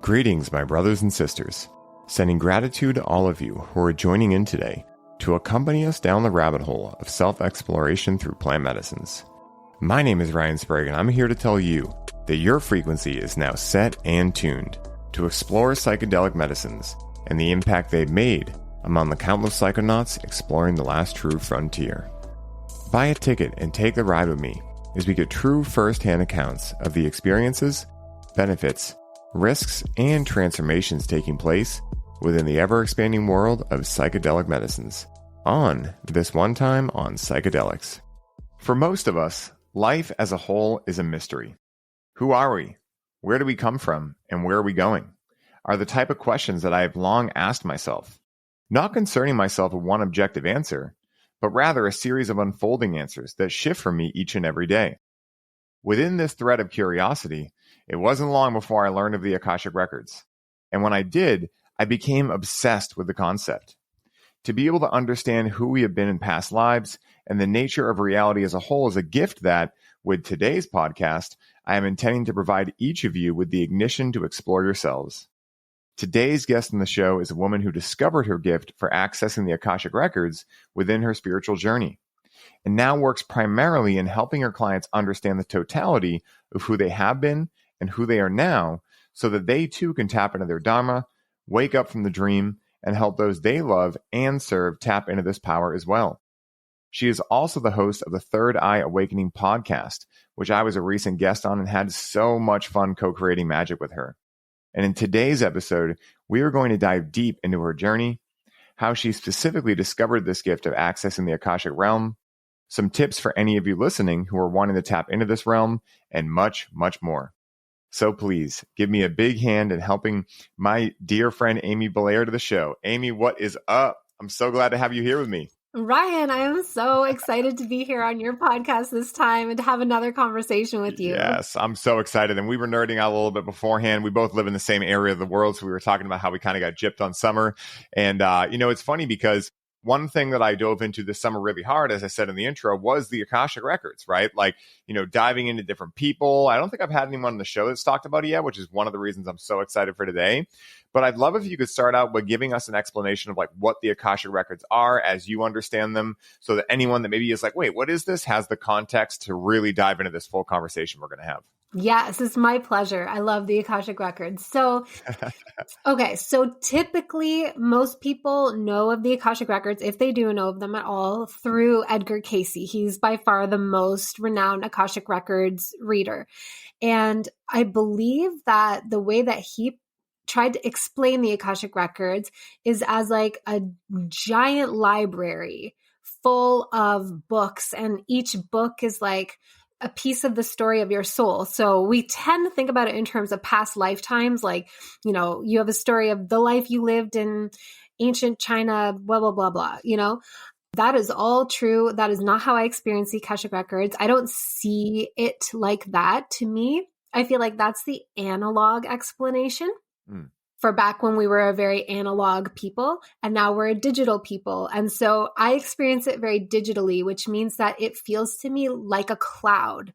Greetings, my brothers and sisters. Sending gratitude to all of you who are joining in today to accompany us down the rabbit hole of self-exploration through plant medicines. My name is Ryan Sprague, and I'm here to tell you that your frequency is now set and tuned to explore psychedelic medicines and the impact they've made among the countless psychonauts exploring the last true frontier. Buy a ticket and take the ride with me as we get true first-hand accounts of the experiences, benefits, risks, and transformations taking place within the ever-expanding world of psychedelic medicines on This One Time on Psychedelics. For most of us, life as a whole is a mystery. Who are we? Where do we come from? And where are we going? Are the type of questions that I have long asked myself, not concerning myself with one objective answer, but rather a series of unfolding answers that shift for me each and every day. Within this thread of curiosity, it wasn't long before I learned of the Akashic Records. And when I did, I became obsessed with the concept. To be able to understand who we have been in past lives and the nature of reality as a whole is a gift that, with today's podcast, I am intending to provide each of you with the ignition to explore yourselves. Today's guest on the show is a woman who discovered her gift for accessing the Akashic Records within her spiritual journey, and now works primarily in helping her clients understand the totality of who they have been and who they are now, so that they too can tap into their dharma, wake up from the dream, and help those they love and serve tap into this power as well. She is also the host of the Third Eye Awakening podcast, which I was a recent guest on and had so much fun co-creating magic with her. And in today's episode, we are going to dive deep into her journey, how she specifically discovered this gift of accessing the Akashic realm, some tips for any of you listening who are wanting to tap into this realm, and much, much more. So please give me a big hand in helping my dear friend Amy Belair to the show. Amy, what is up? I'm so glad to have you here with me. Ryan, I am so excited to be here on your podcast this time and to have another conversation with you. Yes, I'm so excited. And we were nerding out a little bit beforehand. We both live in the same area of the world. So we were talking about how we kind of got gypped on summer. And, it's funny because one thing that I dove into this summer really hard, as I said in the intro, was the Akashic Records, right? Like, diving into different people. I don't think I've had anyone on the show that's talked about it yet, which is one of the reasons I'm so excited for today. But I'd love if you could start out by giving us an explanation of like what the Akashic Records are as you understand them, so that anyone that maybe is like, wait, what is this? Has the context to really dive into this full conversation we're going to have. Yes, it's my pleasure. I love the Akashic Records. So, okay. So typically most people know of the Akashic Records, if they do know of them at all, through Edgar Cayce. He's by far the most renowned Akashic Records reader. And I believe that the way that he tried to explain the Akashic Records is as like a giant library full of books. And each book is like a piece of the story of your soul. So we tend to think about it in terms of past lifetimes. Like, you have a story of the life you lived in ancient China, blah, blah, blah, blah. That is all true. That is not how I experience the Akashic Records. I don't see it like that. To me, I feel like that's the analog explanation. For back when we were a very analog people, and now we're a digital people. And so I experience it very digitally, which means that it feels to me like a cloud.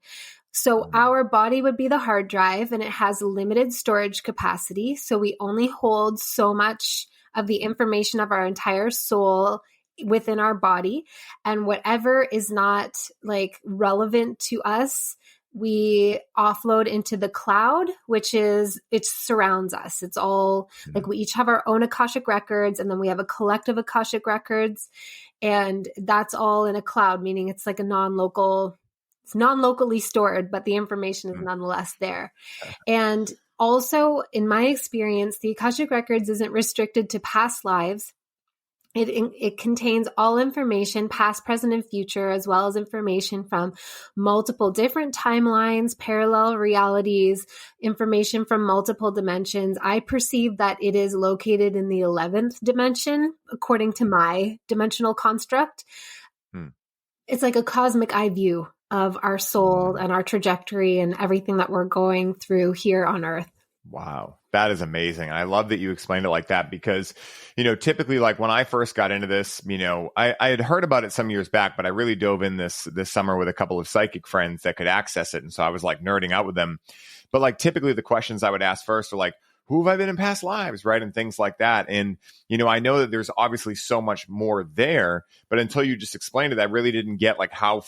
So our body would be the hard drive, and it has limited storage capacity. So we only hold so much of the information of our entire soul within our body. And whatever is not like relevant to us, we offload into the cloud, which is, it surrounds us. It's all like we each have our own Akashic Records, and then we have a collective Akashic Records, and that's all in a cloud, meaning it's like it's non-locally stored, but the information is nonetheless there. And also in my experience, the Akashic Records isn't restricted to past lives. It contains all information, past, present, and future, as well as information from multiple different timelines, parallel realities, information from multiple dimensions. I perceive that it is located in the 11th dimension, according to my dimensional construct. It's like a cosmic eye view of our soul and our trajectory and everything that we're going through here on Earth. Wow. That is amazing. I love that you explained it like that because, typically like when I first got into this, I had heard about it some years back, but I really dove in this summer with a couple of psychic friends that could access it. And so I was like nerding out with them. But like typically the questions I would ask first are like, who have I been in past lives, right? And things like that. And, I know that there's obviously so much more there, but until you just explained it, I really didn't get like how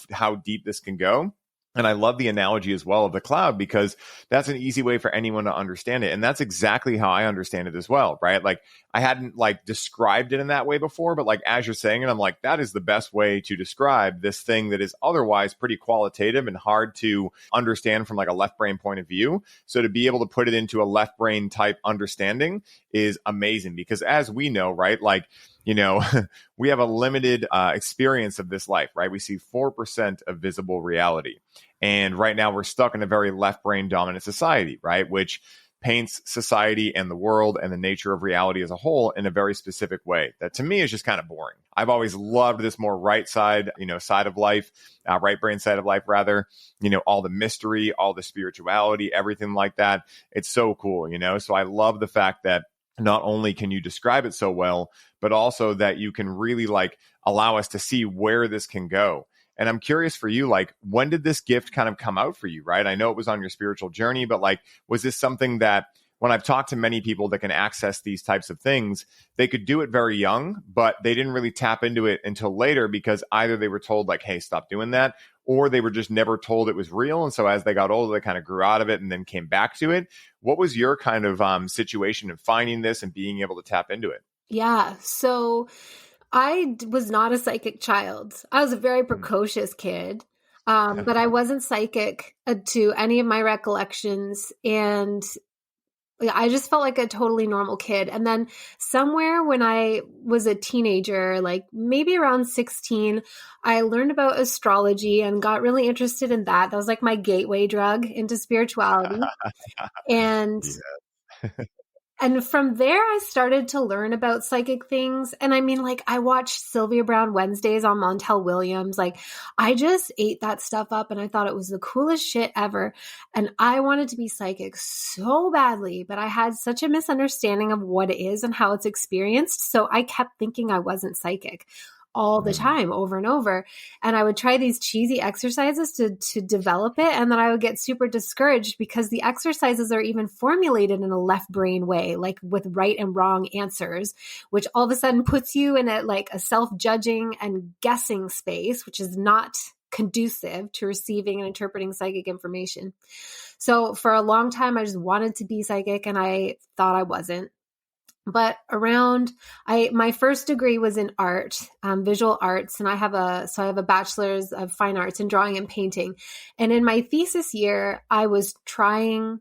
deep this can go. And I love the analogy as well of the cloud, because that's an easy way for anyone to understand it. And that's exactly how I understand it as well, right? Like I hadn't like described it in that way before, but like as you're saying it, I'm like, that is the best way to describe this thing that is otherwise pretty qualitative and hard to understand from like a left brain point of view. So to be able to put it into a left brain type understanding is amazing, because as we know, right, like, we have a limited experience of this life, right? We see 4% of visible reality. And right now we're stuck in a very left brain dominant society, right? Which paints society and the world and the nature of reality as a whole in a very specific way that to me is just kind of boring. I've always loved this more right side, side of life, right brain side of life, rather, all the mystery, all the spirituality, everything like that. It's so cool, So I love the fact that not only can you describe it so well, but also that you can really like allow us to see where this can go. And I'm curious for you, like, when did this gift kind of come out for you, right? I know it was on your spiritual journey, but like, was this something that when I've talked to many people that can access these types of things, they could do it very young, but they didn't really tap into it until later because either they were told like, hey, stop doing that, or they were just never told it was real. And so as they got older, they kind of grew out of it and then came back to it. What was your kind of situation of finding this and being able to tap into it? Yeah. So I was not a psychic child. I was a very precocious kid, but I wasn't psychic to any of my recollections. And I just felt like a totally normal kid. And then somewhere when I was a teenager, like maybe around 16, I learned about astrology and got really interested in that. That was like my gateway drug into spirituality. And And from there, I started to learn about psychic things. And I mean, like, I watched Sylvia Brown Wednesdays on Montel Williams. Like, I just ate that stuff up and I thought it was the coolest shit ever. And I wanted to be psychic so badly, but I had such a misunderstanding of what it is and how it's experienced. So I kept thinking I wasn't psychic all the time, over and over. And I would try these cheesy exercises to develop it. And then I would get super discouraged because the exercises are even formulated in a left brain way, like with right and wrong answers, which all of a sudden puts you in a self-judging and guessing space, which is not conducive to receiving and interpreting psychic information. So for a long time, I just wanted to be psychic and I thought I wasn't. But my first degree was in art, visual arts, and I have a bachelor's of fine arts in drawing and painting. And in my thesis year, I was trying,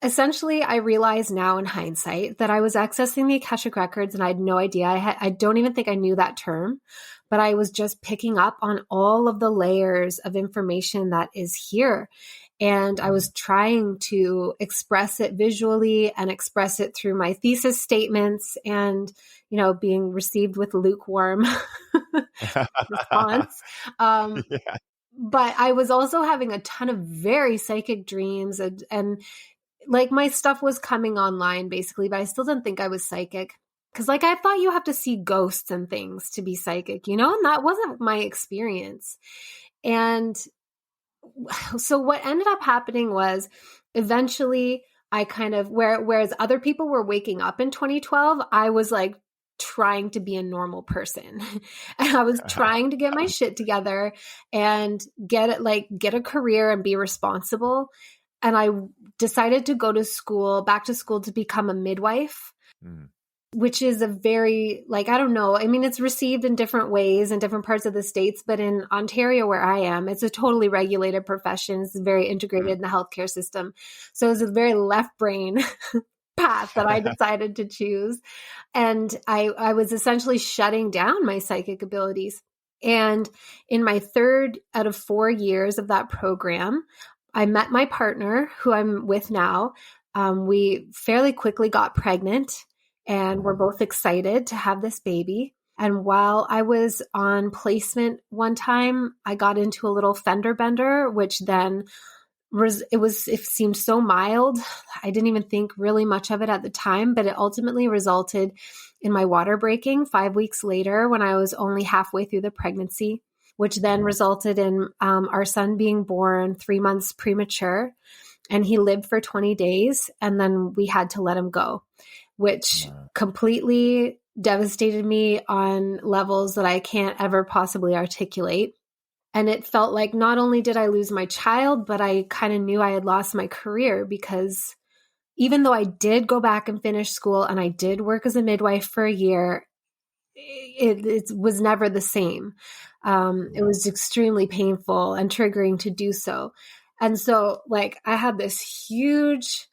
essentially, I realize now in hindsight that I was accessing the Akashic records and I had no idea. I don't even think I knew that term, but I was just picking up on all of the layers of information that is here. And I was trying to express it visually and express it through my thesis statements and, being received with lukewarm response. But I was also having a ton of very psychic dreams and like my stuff was coming online basically, but I still didn't think I was psychic. Because I thought you have to see ghosts and things to be psychic, and that wasn't my experience. And so what ended up happening was eventually I kind of, whereas other people were waking up in 2012, I was like trying to be a normal person. And I was trying to get my shit together and get a career and be responsible. And I decided to go to back to school to become a midwife. Which is a very, I don't know. I mean, it's received in different ways in different parts of the States, but in Ontario where I am, it's a totally regulated profession. It's very integrated in the healthcare system. So it's a very left brain path that I decided to choose. And I was essentially shutting down my psychic abilities. And in my 3rd out of 4 years of that program, I met my partner who I'm with now. We fairly quickly got pregnant. And we're both excited to have this baby. And while I was on placement one time, I got into a little fender bender, which then it seemed so mild. I didn't even think really much of it at the time, but it ultimately resulted in my water breaking 5 weeks later when I was only halfway through the pregnancy, which then resulted in our son being born 3 months premature. and he lived for 20 days and then we had to let him go, which completely devastated me on levels that I can't ever possibly articulate. And it felt like not only did I lose my child, but I kind of knew I had lost my career, because even though I did go back and finish school and I did work as a midwife for a year, it was never the same. It was extremely painful and triggering to do so. And so like I had this huge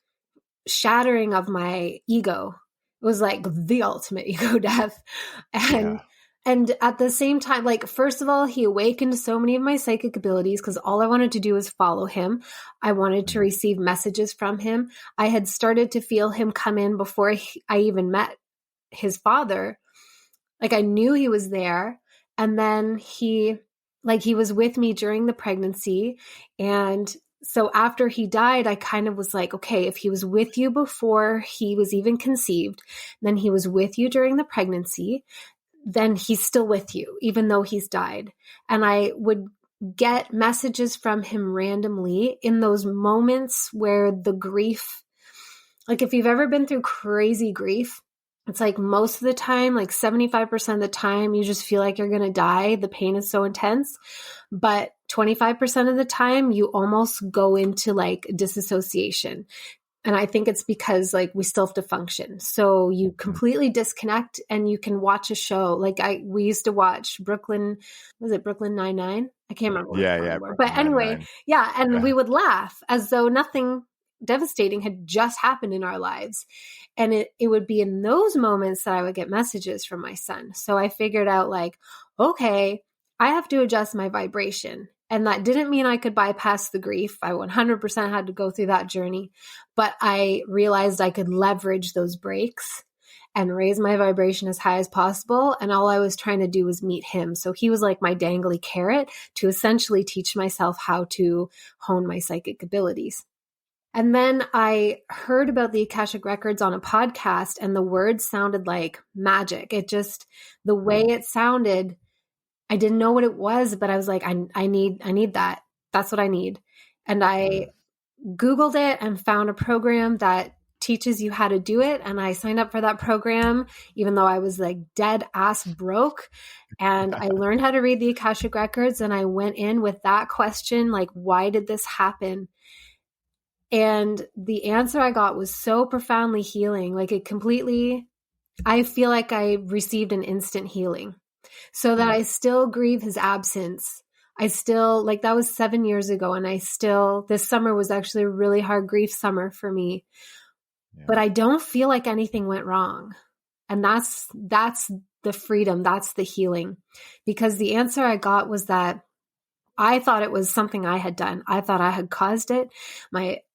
shattering of my ego. It was like the ultimate ego death. And at the same time, like, first of all, he awakened so many of my psychic abilities because all I wanted to do was follow him. I wanted to receive messages from him. I had started to feel him come in before I even met his father. Like, I knew he was there. And then he was with me during the pregnancy. And so after he died, I kind of was like, okay, if he was with you before he was even conceived, then he was with you during the pregnancy, then he's still with you, even though he's died. And I would get messages from him randomly in those moments where the grief, like if you've ever been through crazy grief, it's like most of the time, like 75% of the time, you just feel like you're going to die. The pain is so intense. But 25% of the time, you almost go into like disassociation. And I think it's because like we still have to function. So you completely disconnect and you can watch a show. Like we used to watch Brooklyn Nine-Nine? I can't remember. Yeah. But anyway, and we would laugh as though nothing devastating had just happened in our lives. And it would be in those moments that I would get messages from my son. So I figured out like, okay, I have to adjust my vibration. And that didn't mean I could bypass the grief. I 100% had to go through that journey. But I realized I could leverage those breaks and raise my vibration as high as possible. And all I was trying to do was meet him. So he was like my dangly carrot to essentially teach myself how to hone my psychic abilities. And then I heard about the Akashic Records on a podcast, and the words sounded like magic. It just, the way it sounded, I didn't know what it was, but I was like, I need that. That's what I need. And I Googled it and found a program that teaches you how to do it. And I signed up for that program, even though I was like dead ass broke. And I learned how to read the Akashic Records. And I went in with that question, like, why did this happen? And the answer I got was so profoundly healing. Like I feel like I received an instant healing. So that I still grieve his absence. I still, like, that was 7 years ago. And this summer was actually a really hard grief summer for me. Yeah. But I don't feel like anything went wrong. And that's the freedom. That's the healing. Because the answer I got was that I thought it was something I had done. I thought I had caused it.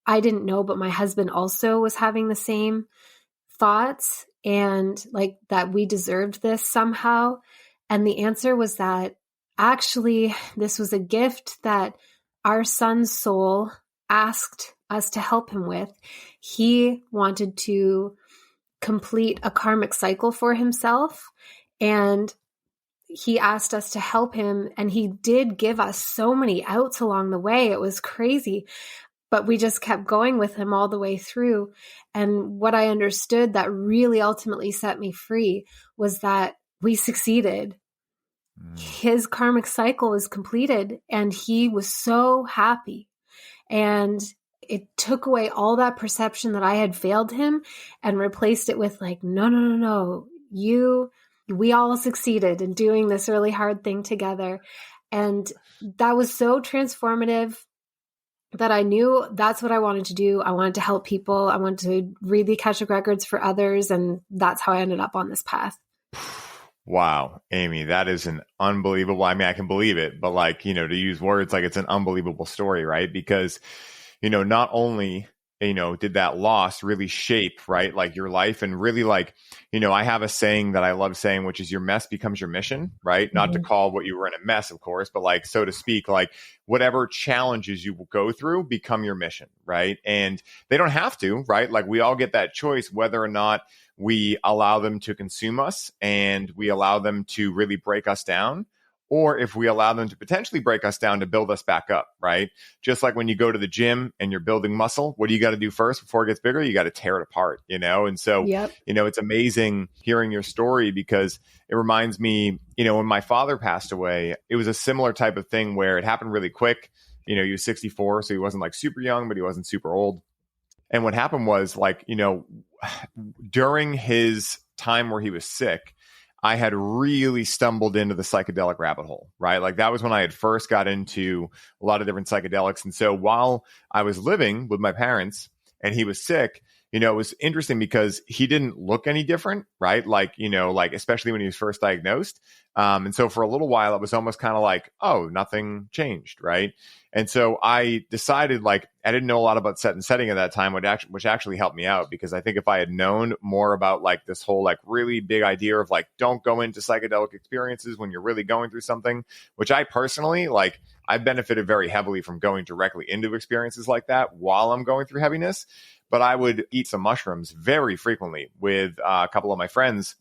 I didn't know, but my husband also was having the same thoughts, and like that we deserved this somehow. And the answer was that actually this was a gift that our son's soul asked us to help him with. He wanted to complete a karmic cycle for himself, and he asked us to help him. And he did give us so many outs along the way. It was crazy. But we just kept going with him all the way through. And what I understood that really ultimately set me free was that we succeeded. His karmic cycle was completed and he was so happy. And it took away all that perception that I had failed him and replaced it with like, no. We all succeeded in doing this really hard thing together. And that was so transformative that I knew that's what I wanted to do. I wanted to help people. I wanted to read the Akashic Records for others. And that's how I ended up on this path. Wow, Amy, that is an unbelievable, I mean, I can believe it, but like, to use words, like it's an unbelievable story, right? Because, not only, did that loss really shape, right, like your life, and really like, I have a saying that I love saying, which is your mess becomes your mission, right? Mm-hmm. Not to call what you were in a mess, of course, but like, so to speak, like whatever challenges you will go through become your mission, right? And they don't have to, right? Like we all get that choice whether or not we allow them to consume us and we allow them to really break us down, or if we allow them to potentially break us down to build us back up, right? Just like when you go to the gym and you're building muscle, what do you got to do first before it gets bigger? You got to tear it apart, And so, Yep. it's amazing hearing your story because it reminds me, when my father passed away, it was a similar type of thing where it happened really quick. He was 64, so he wasn't like super young, but he wasn't super old. And what happened was like, during his time where he was sick, I had really stumbled into the psychedelic rabbit hole, right? Like that was when I had first got into a lot of different psychedelics. And so while I was living with my parents and he was sick, it was interesting because he didn't look any different, right? Like, especially when he was first diagnosed. And so for a little while, it was almost kind of like, oh, nothing changed, right? And so I decided, like, I didn't know a lot about set and setting at that time, which actually helped me out because I think if I had known more about like this whole like really big idea of like, don't go into psychedelic experiences when you're really going through something, which I personally like, I benefited very heavily from going directly into experiences like that while I'm going through heaviness. But I would eat some mushrooms very frequently with a couple of my friends,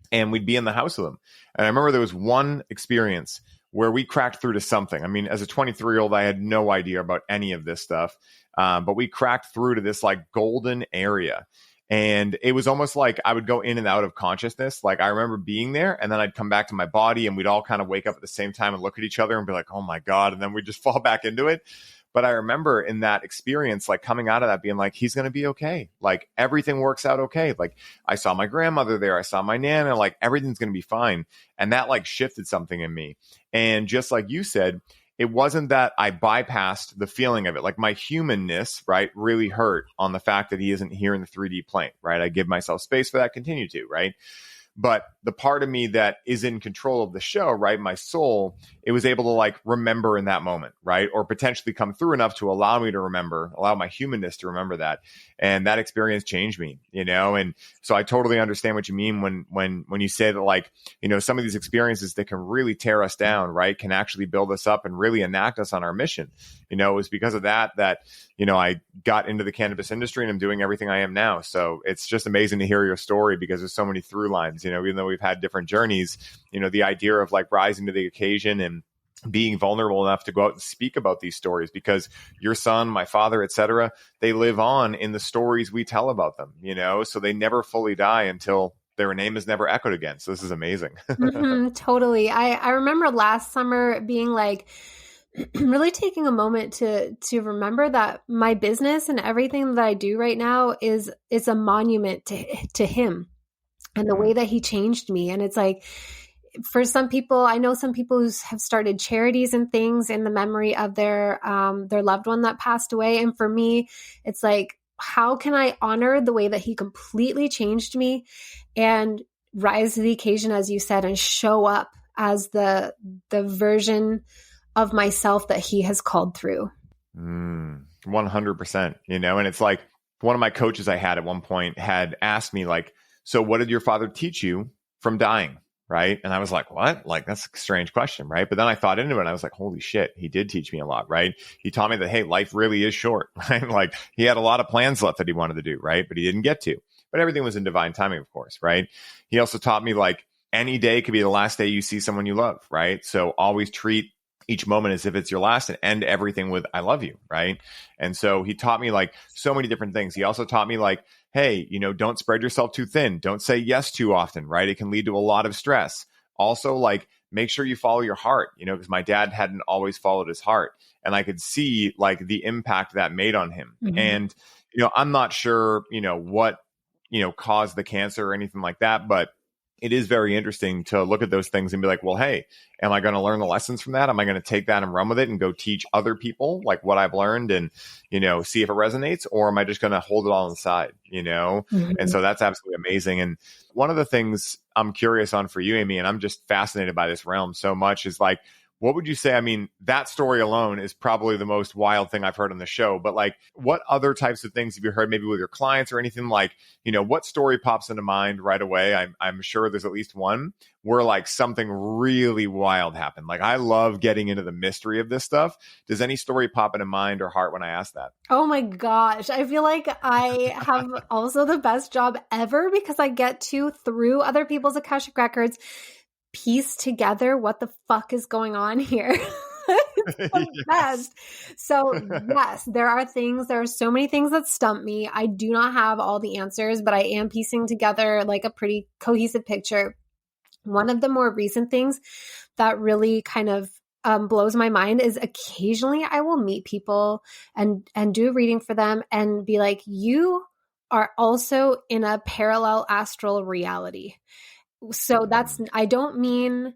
and we'd be in the house with them. And I remember there was one experience where we cracked through to something. I mean, as a 23-year-old, I had no idea about any of this stuff, but we cracked through to this like golden area. And it was almost like I would go in and out of consciousness. Like I remember being there and then I'd come back to my body and we'd all kind of wake up at the same time and look at each other and be like, oh my God. And then we'd just fall back into it. But I remember in that experience, like coming out of that being like, he's going to be okay. Like everything works out okay. Like I saw my grandmother there. I saw my nana, like everything's going to be fine. And that like shifted something in me. And just like you said, it wasn't that I bypassed the feeling of it. Like my humanness, right, really hurt on the fact that he isn't here in the 3D plane, right? I give myself space for that, continue to, right? But the part of me that is in control of the show, right, my soul, it was able to like remember in that moment, right? Or potentially come through enough to allow me to remember, allow my humanness to remember that. And that experience changed me, And so I totally understand what you mean when you say that, like, some of these experiences that can really tear us down, right, can actually build us up and really enact us on our mission. It was because of that I got into the cannabis industry and I'm doing everything I am now. So it's just amazing to hear your story because there's so many through lines, even though we've had different journeys, the idea of like rising to the occasion and being vulnerable enough to go out and speak about these stories because your son, my father, etc., they live on in the stories we tell about them, so they never fully die until their name is never echoed again. So this is amazing. Totally. I remember last summer being like, really taking a moment to remember that my business and everything that I do right now is a monument to him and the way that he changed me. And it's like, for some people, I know some people who have started charities and things in the memory of their loved one that passed away. And for me, it's like, how can I honor the way that he completely changed me and rise to the occasion, as you said, and show up as the version of myself that he has called through. 100%, and it's like one of my coaches I had at one point had asked me like, so what did your father teach you from dying? Right. And I was like, what? Like, that's a strange question. Right. But then I thought into it and I was like, holy shit, he did teach me a lot. Right. He taught me that, hey, life really is short. Right. Like he had a lot of plans left that he wanted to do. Right. But he didn't get to. But everything was in divine timing, of course. Right. He also taught me like any day could be the last day you see someone you love. Right. So always treat each moment as if it's your last and end everything with I love you. Right. And so he taught me like so many different things. He also taught me like, hey, don't spread yourself too thin. Don't say yes too often. Right. It can lead to a lot of stress. Also, like, make sure you follow your heart, because my dad hadn't always followed his heart. And I could see like the impact that made on him. Mm-hmm. And, I'm not sure, what, caused the cancer or anything like that. But it is very interesting to look at those things and be like, well, hey, am I going to learn the lessons from that? Am I going to take that and run with it and go teach other people like what I've learned and, see if it resonates? Or am I just going to hold it all on the side, Mm-hmm. And so that's absolutely amazing. And one of the things I'm curious on for you, Amy, and I'm just fascinated by this realm so much is like, what would you say? I mean, that story alone is probably the most wild thing I've heard on the show, but like what other types of things have you heard maybe with your clients or anything like, what story pops into mind right away? I'm sure there's at least one where like something really wild happened. Like I love getting into the mystery of this stuff. Does any story pop into mind or heart when I ask that? Oh my gosh. I feel like I have also the best job ever because I get to, through other people's Akashic records, piece together what the fuck is going on here. It's the best. So yes, there are so many things that stump me. I do not have all the answers, but I am piecing together like a pretty cohesive picture. One of the more recent things that really kind of blows my mind is occasionally I will meet people and do a reading for them and be like, you are also in a parallel astral reality. So I don't mean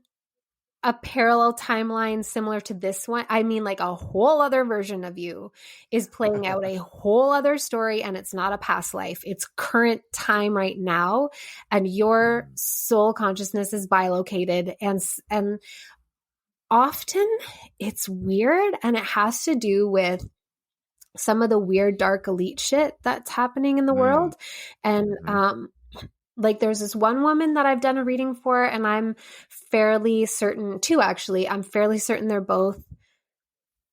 a parallel timeline similar to this one. I mean, like a whole other version of you is playing out a whole other story, and it's not a past life. It's current time right now, and your soul consciousness is bilocated, and often it's weird, and it has to do with some of the weird dark elite shit that's happening in the world. And like there's this one woman that I've done a reading for, and I'm fairly certain, two actually, I'm fairly certain they're both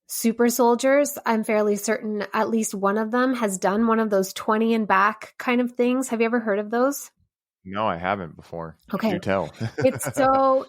super soldiers. I'm fairly certain at least one of them has done one of those 20 and back kind of things. Have you ever heard of those? No, I haven't before. Okay. Do tell.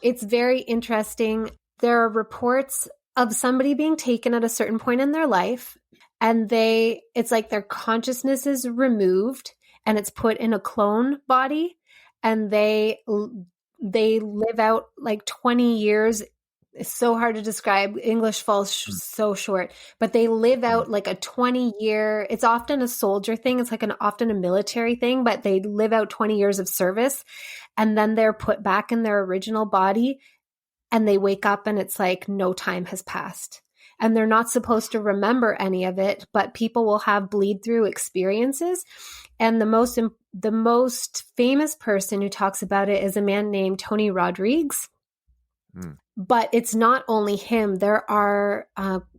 It's very interesting. There are reports of somebody being taken at a certain point in their life, and it's like their consciousness is removed and it's put in a clone body, and they live out like 20 years. It's so hard to describe. English falls so short, but they live out like a 20-year, it's often a soldier thing. It's like often a military thing, but they live out 20 years of service, and then they're put back in their original body, and they wake up and it's like no time has passed. And they're not supposed to remember any of it, but people will have bleed through experiences. And the most famous person who talks about it is a man named Tony Rodriguez. But it's not only him. There are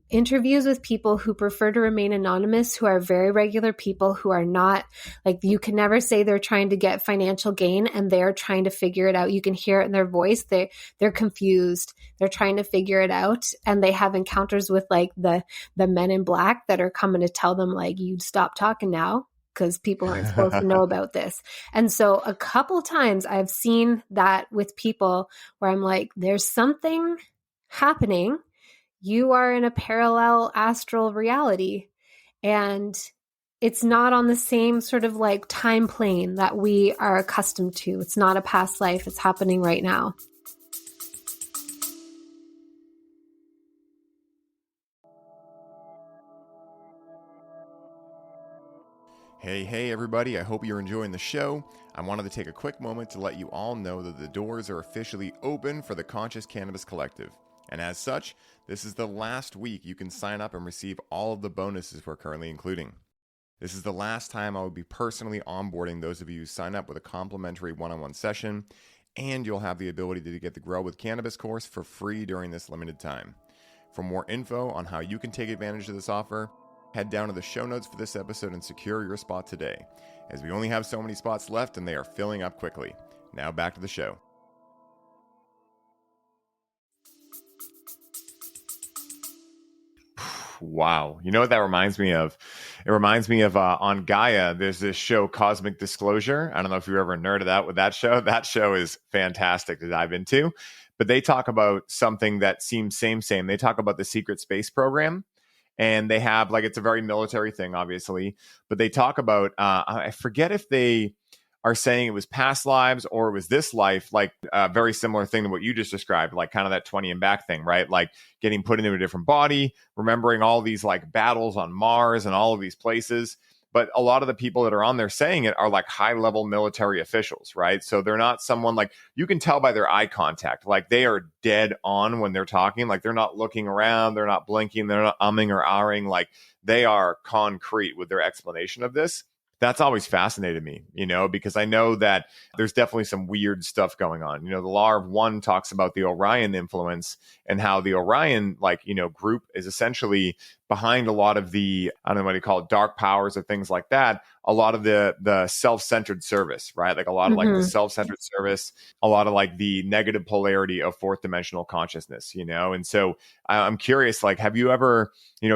interviews with people who prefer to remain anonymous, who are very regular people, who are not, like, you can never say they're trying to get financial gain, and they're trying to figure it out. You can hear it in their voice. They're confused. They're trying to figure it out. And they have encounters with like the men in black that are coming to tell them like, you stop talking now, because people aren't supposed to know about this. And so a couple times I've seen that with people where I'm like, there's something happening. You are in a parallel astral reality, and it's not on the same sort of like time plane that we are accustomed to. It's not a past life. It's happening right now. Hey, everybody. I hope you're enjoying the show. I wanted to take a quick moment to let you all know that the doors are officially open for the Conscious Cannabis Collective. And as such, this is the last week you can sign up and receive all of the bonuses we're currently including. This is the last time I will be personally onboarding those of you who sign up with a complimentary one-on-one session, and you'll have the ability to get the Grow with Cannabis course for free during this limited time. For more info on how you can take advantage of this offer, head down to the show notes for this episode and secure your spot today, as we only have so many spots left and they are filling up quickly. Now back to the show. Wow. You know what that reminds me of? It reminds me of on Gaia, there's this show, Cosmic Disclosure. I don't know if you've ever nerded out with that show. That show is fantastic to dive into. But they talk about something that seems same. They talk about the secret space program. And they have, like, it's a very military thing, obviously. But they talk about, I forget if they are saying it was past lives or it was this life, like a very similar thing to what you just described, like kind of that 20 and back thing, right? Like getting put into a different body, remembering all these like battles on Mars and all of these places. But a lot of the people that are on there saying it are like high level military officials, right? So they're not someone, like, you can tell by their eye contact, like they are dead on when they're talking. Like they're not looking around, they're not blinking, they're not umming or ahhing. Like they are concrete with their explanation of this. That's always fascinated me, because I know that there's definitely some weird stuff going on. The Law of One talks about the Orion influence and how the Orion, group is essentially behind a lot of the, I don't know what you call it, dark powers or things like that. A lot of the self-centered service, right? Like a lot of like the self-centered service, a lot of like the negative polarity of fourth dimensional consciousness, And so I'm curious, like, have you ever,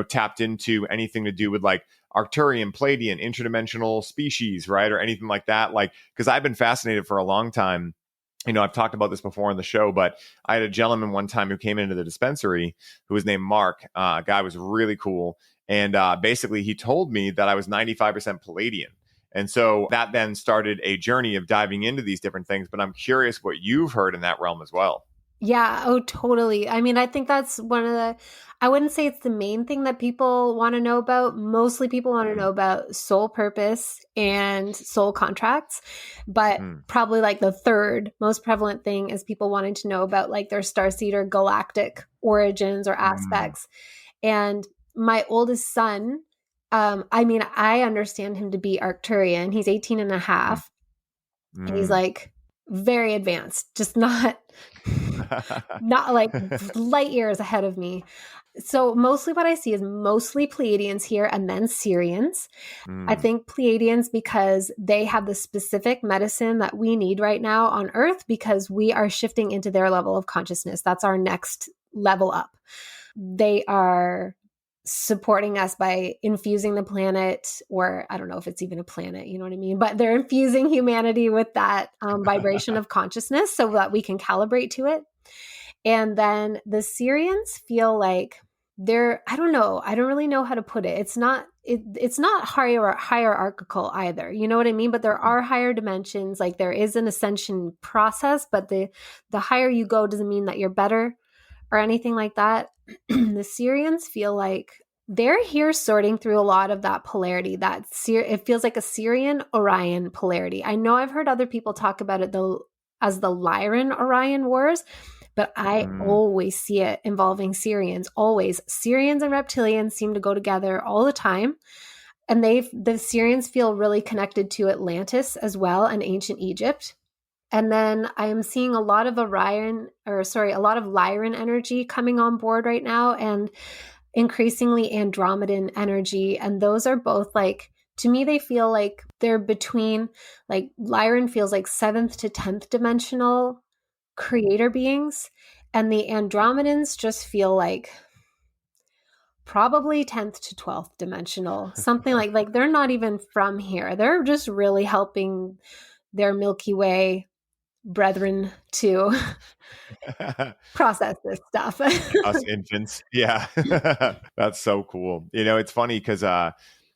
tapped into anything to do with like Arcturian, Pleiadian, interdimensional species, right? Or anything like that? Like, because I've been fascinated for a long time I've talked about this before on the show, but I had a gentleman one time who came into the dispensary who was named Mark. Guy was really cool. And basically, he told me that I was 95% Palladian. And so that then started a journey of diving into these different things. But I'm curious what you've heard in that realm as well. Yeah. Oh, totally. I mean, I think that's one of the, I wouldn't say it's the main thing that people want to know about. Mostly people want to know about soul purpose and soul contracts. But probably like the third most prevalent thing is people wanting to know about like their starseed galactic origins or aspects. And my oldest son, I mean, I understand him to be Arcturian. He's 18 and a half. And he's like very advanced, just not like light years ahead of me. So mostly what I see is mostly Pleiadians here and then Sirians. I think Pleiadians because they have the specific medicine that we need right now on Earth because we are shifting into their level of consciousness. That's our next level up. They are supporting us by infusing the planet, or I don't know if it's even a planet, you know what I mean? But they're infusing humanity with that vibration of consciousness so that we can calibrate to it. And then the Syrians feel like they're, I don't know, I don't really know how to put it. It's not hierarchical either. You know what I mean? But there are higher dimensions. Like there is an ascension process, but the higher you go doesn't mean that you're better or anything like that. The Syrians feel like they're here sorting through a lot of that polarity. It feels like a Syrian Orion polarity. I know I've heard other people talk about it as the Lyran Orion wars, but I always see it involving Syrians. Always. Syrians and reptilians seem to go together all the time. And the Syrians feel really connected to Atlantis as well and ancient Egypt. And then I am seeing a lot of Lyran energy coming on board right now and increasingly Andromedan energy. And those are both like, to me, they feel like they're between, like Lyran feels like 7th to 10th dimensional creator beings. And the Andromedans just feel like probably 10th to 12th dimensional, something like they're not even from here. They're just really helping their Milky Way brethren to process this stuff. Us infants. Yeah. That's so cool. It's funny because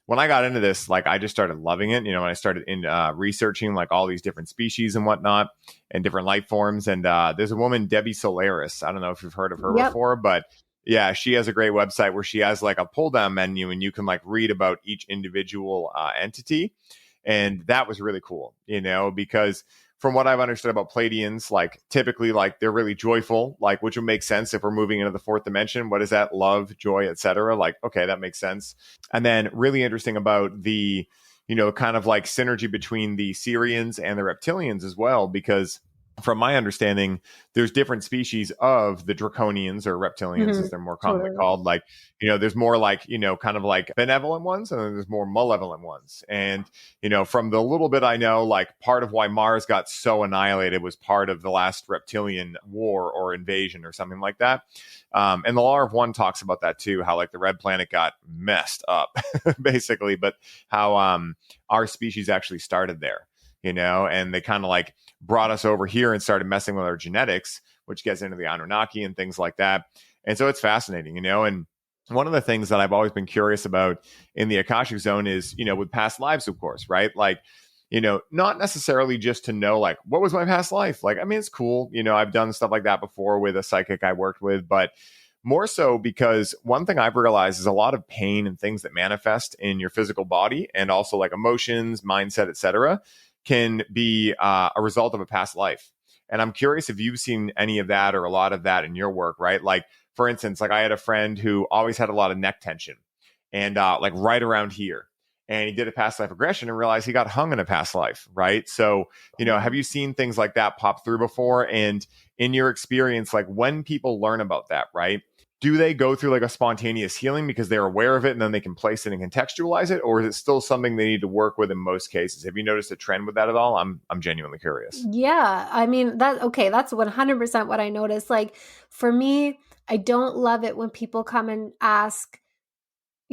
when I got into this, like I just started loving it. When I started in researching like all these different species and whatnot and different life forms. And there's a woman, Debbie Solaris. I don't know if you've heard of her before, but yeah, she has a great website where she has like a pull down menu and you can like read about each individual entity. And that was really cool, because from what I've understood about Pleiadians, like typically like they're really joyful, like which would make sense if we're moving into the fourth dimension. What is that? Love, joy, etc. Like, okay, that makes sense. And then really interesting about the, kind of like synergy between the Syrians and the reptilians as well, because from my understanding, there's different species of the draconians or reptilians, as they're more commonly called. Like, there's more like, kind of like benevolent ones, and then there's more malevolent ones. And, from the little bit I know, like part of why Mars got so annihilated was part of the last reptilian war or invasion or something like that. And the Law of One talks about that too, how like the red planet got messed up, basically, but how our species actually started there. And they kind of like brought us over here and started messing with our genetics, which gets into the Anunnaki and things like that. And so it's fascinating, and one of the things that I've always been curious about in the Akashic zone is, with past lives, of course, right? Like, not necessarily just to know like, what was my past life? Like, I mean, it's cool. I've done stuff like that before with a psychic I worked with, but more so because one thing I've realized is a lot of pain and things that manifest in your physical body and also like emotions, mindset, etc., can be a result of a past life. And I'm curious if you've seen any of that or a lot of that in your work, right? Like, for instance, like I had a friend who always had a lot of neck tension and like right around here. And he did a past life regression and realized he got hung in a past life, right? So, have you seen things like that pop through before? And in your experience, like when people learn about that, right? Do they go through like a spontaneous healing because they're aware of it and then they can place it and contextualize it? Or is it still something they need to work with in most cases? Have you noticed a trend with that at all? I'm genuinely curious. Yeah. I mean, that's 100% what I noticed. Like for me, I don't love it when people come and ask,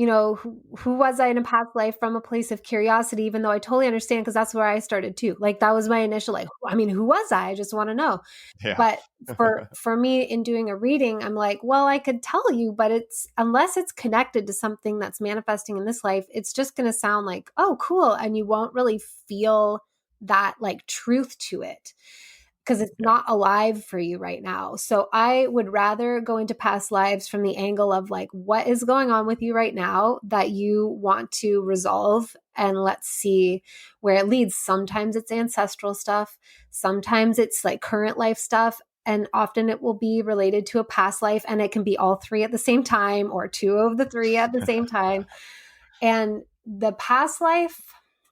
who was I in a past life from a place of curiosity, even though I totally understand because that's where I started too. Like that was my initial who was I? I just want to know. Yeah. But for me in doing a reading, I'm like, well, I could tell you, but unless it's connected to something that's manifesting in this life, it's just going to sound like, oh, cool. And you won't really feel that like truth to it because it's not alive for you right now. So I would rather go into past lives from the angle of like, what is going on with you right now that you want to resolve? And let's see where it leads. Sometimes it's ancestral stuff. Sometimes it's like current life stuff. And often it will be related to a past life. And it can be all three at the same time or two of the three at the same time. And the past life,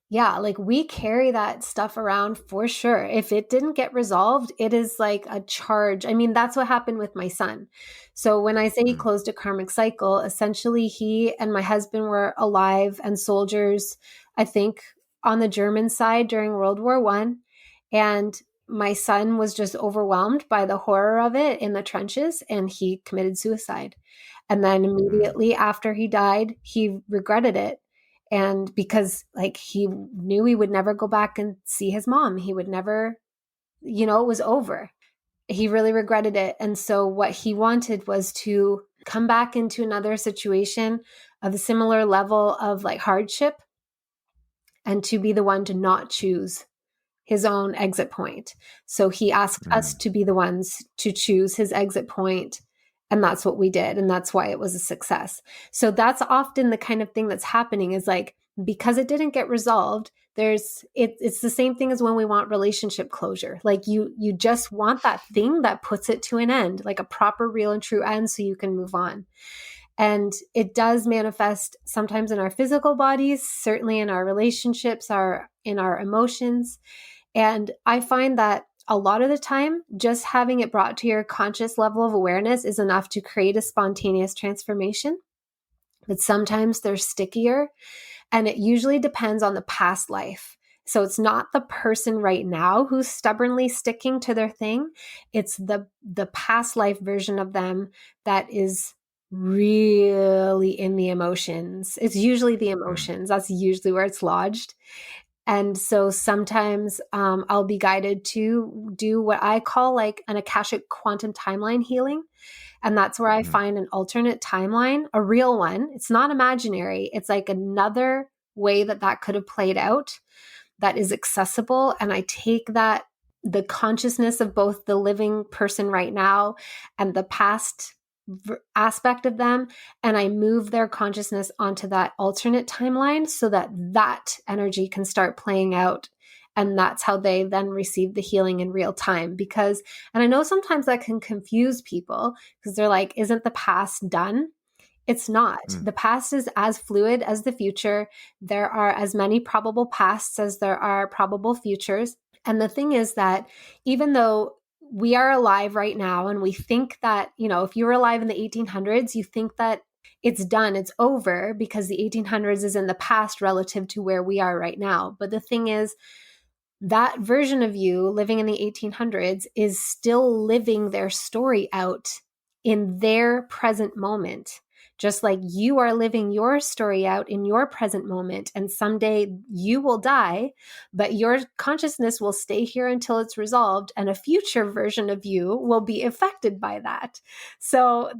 yeah, like we carry that stuff around for sure. If it didn't get resolved, it is like a charge. I mean, that's what happened with my son. So when I say he closed a karmic cycle, essentially he and my husband were alive and soldiers, I think, on the German side during World War One. And my son was just overwhelmed by the horror of it in the trenches and he committed suicide. And then immediately after he died, he regretted it. And because like he knew he would never go back and see his mom, he would never, it was over. He really regretted it. And so what he wanted was to come back into another situation of a similar level of like hardship and to be the one to not choose his own exit point. So he asked us to be the ones to choose his exit point. And that's what we did. And that's why it was a success. So that's often the kind of thing that's happening is like, because it didn't get resolved, it's the same thing as when we want relationship closure. Like you just want that thing that puts it to an end, like a proper, real and true end so you can move on. And it does manifest sometimes in our physical bodies, certainly in our relationships, in our emotions. And I find that a lot of the time, just having it brought to your conscious level of awareness is enough to create a spontaneous transformation. But sometimes they're stickier, and it usually depends on the past life. So it's not the person right now who's stubbornly sticking to their thing. It's the past life version of them that is really in the emotions. It's usually the emotions. That's usually where it's lodged. And so sometimes I'll be guided to do what I call like an Akashic quantum timeline healing. And that's where I find an alternate timeline, a real one. It's not imaginary. It's like another way that could have played out that is accessible. And I take the consciousness of both the living person right now and the past aspect of them, and I move their consciousness onto that alternate timeline so that energy can start playing out. And that's how they then receive the healing in real time. And I know sometimes that can confuse people because they're like, isn't the past done? It's not. The past is as fluid as the future. There are as many probable pasts as there are probable futures. And the thing is that even though we are alive right now and we think that, if you were alive in the 1800s, you think that it's done, it's over because the 1800s is in the past relative to where we are right now. But the thing is, that version of you living in the 1800s is still living their story out in their present moment. Just like you are living your story out in your present moment. And someday you will die, but your consciousness will stay here until it's resolved. And a future version of you will be affected by that. So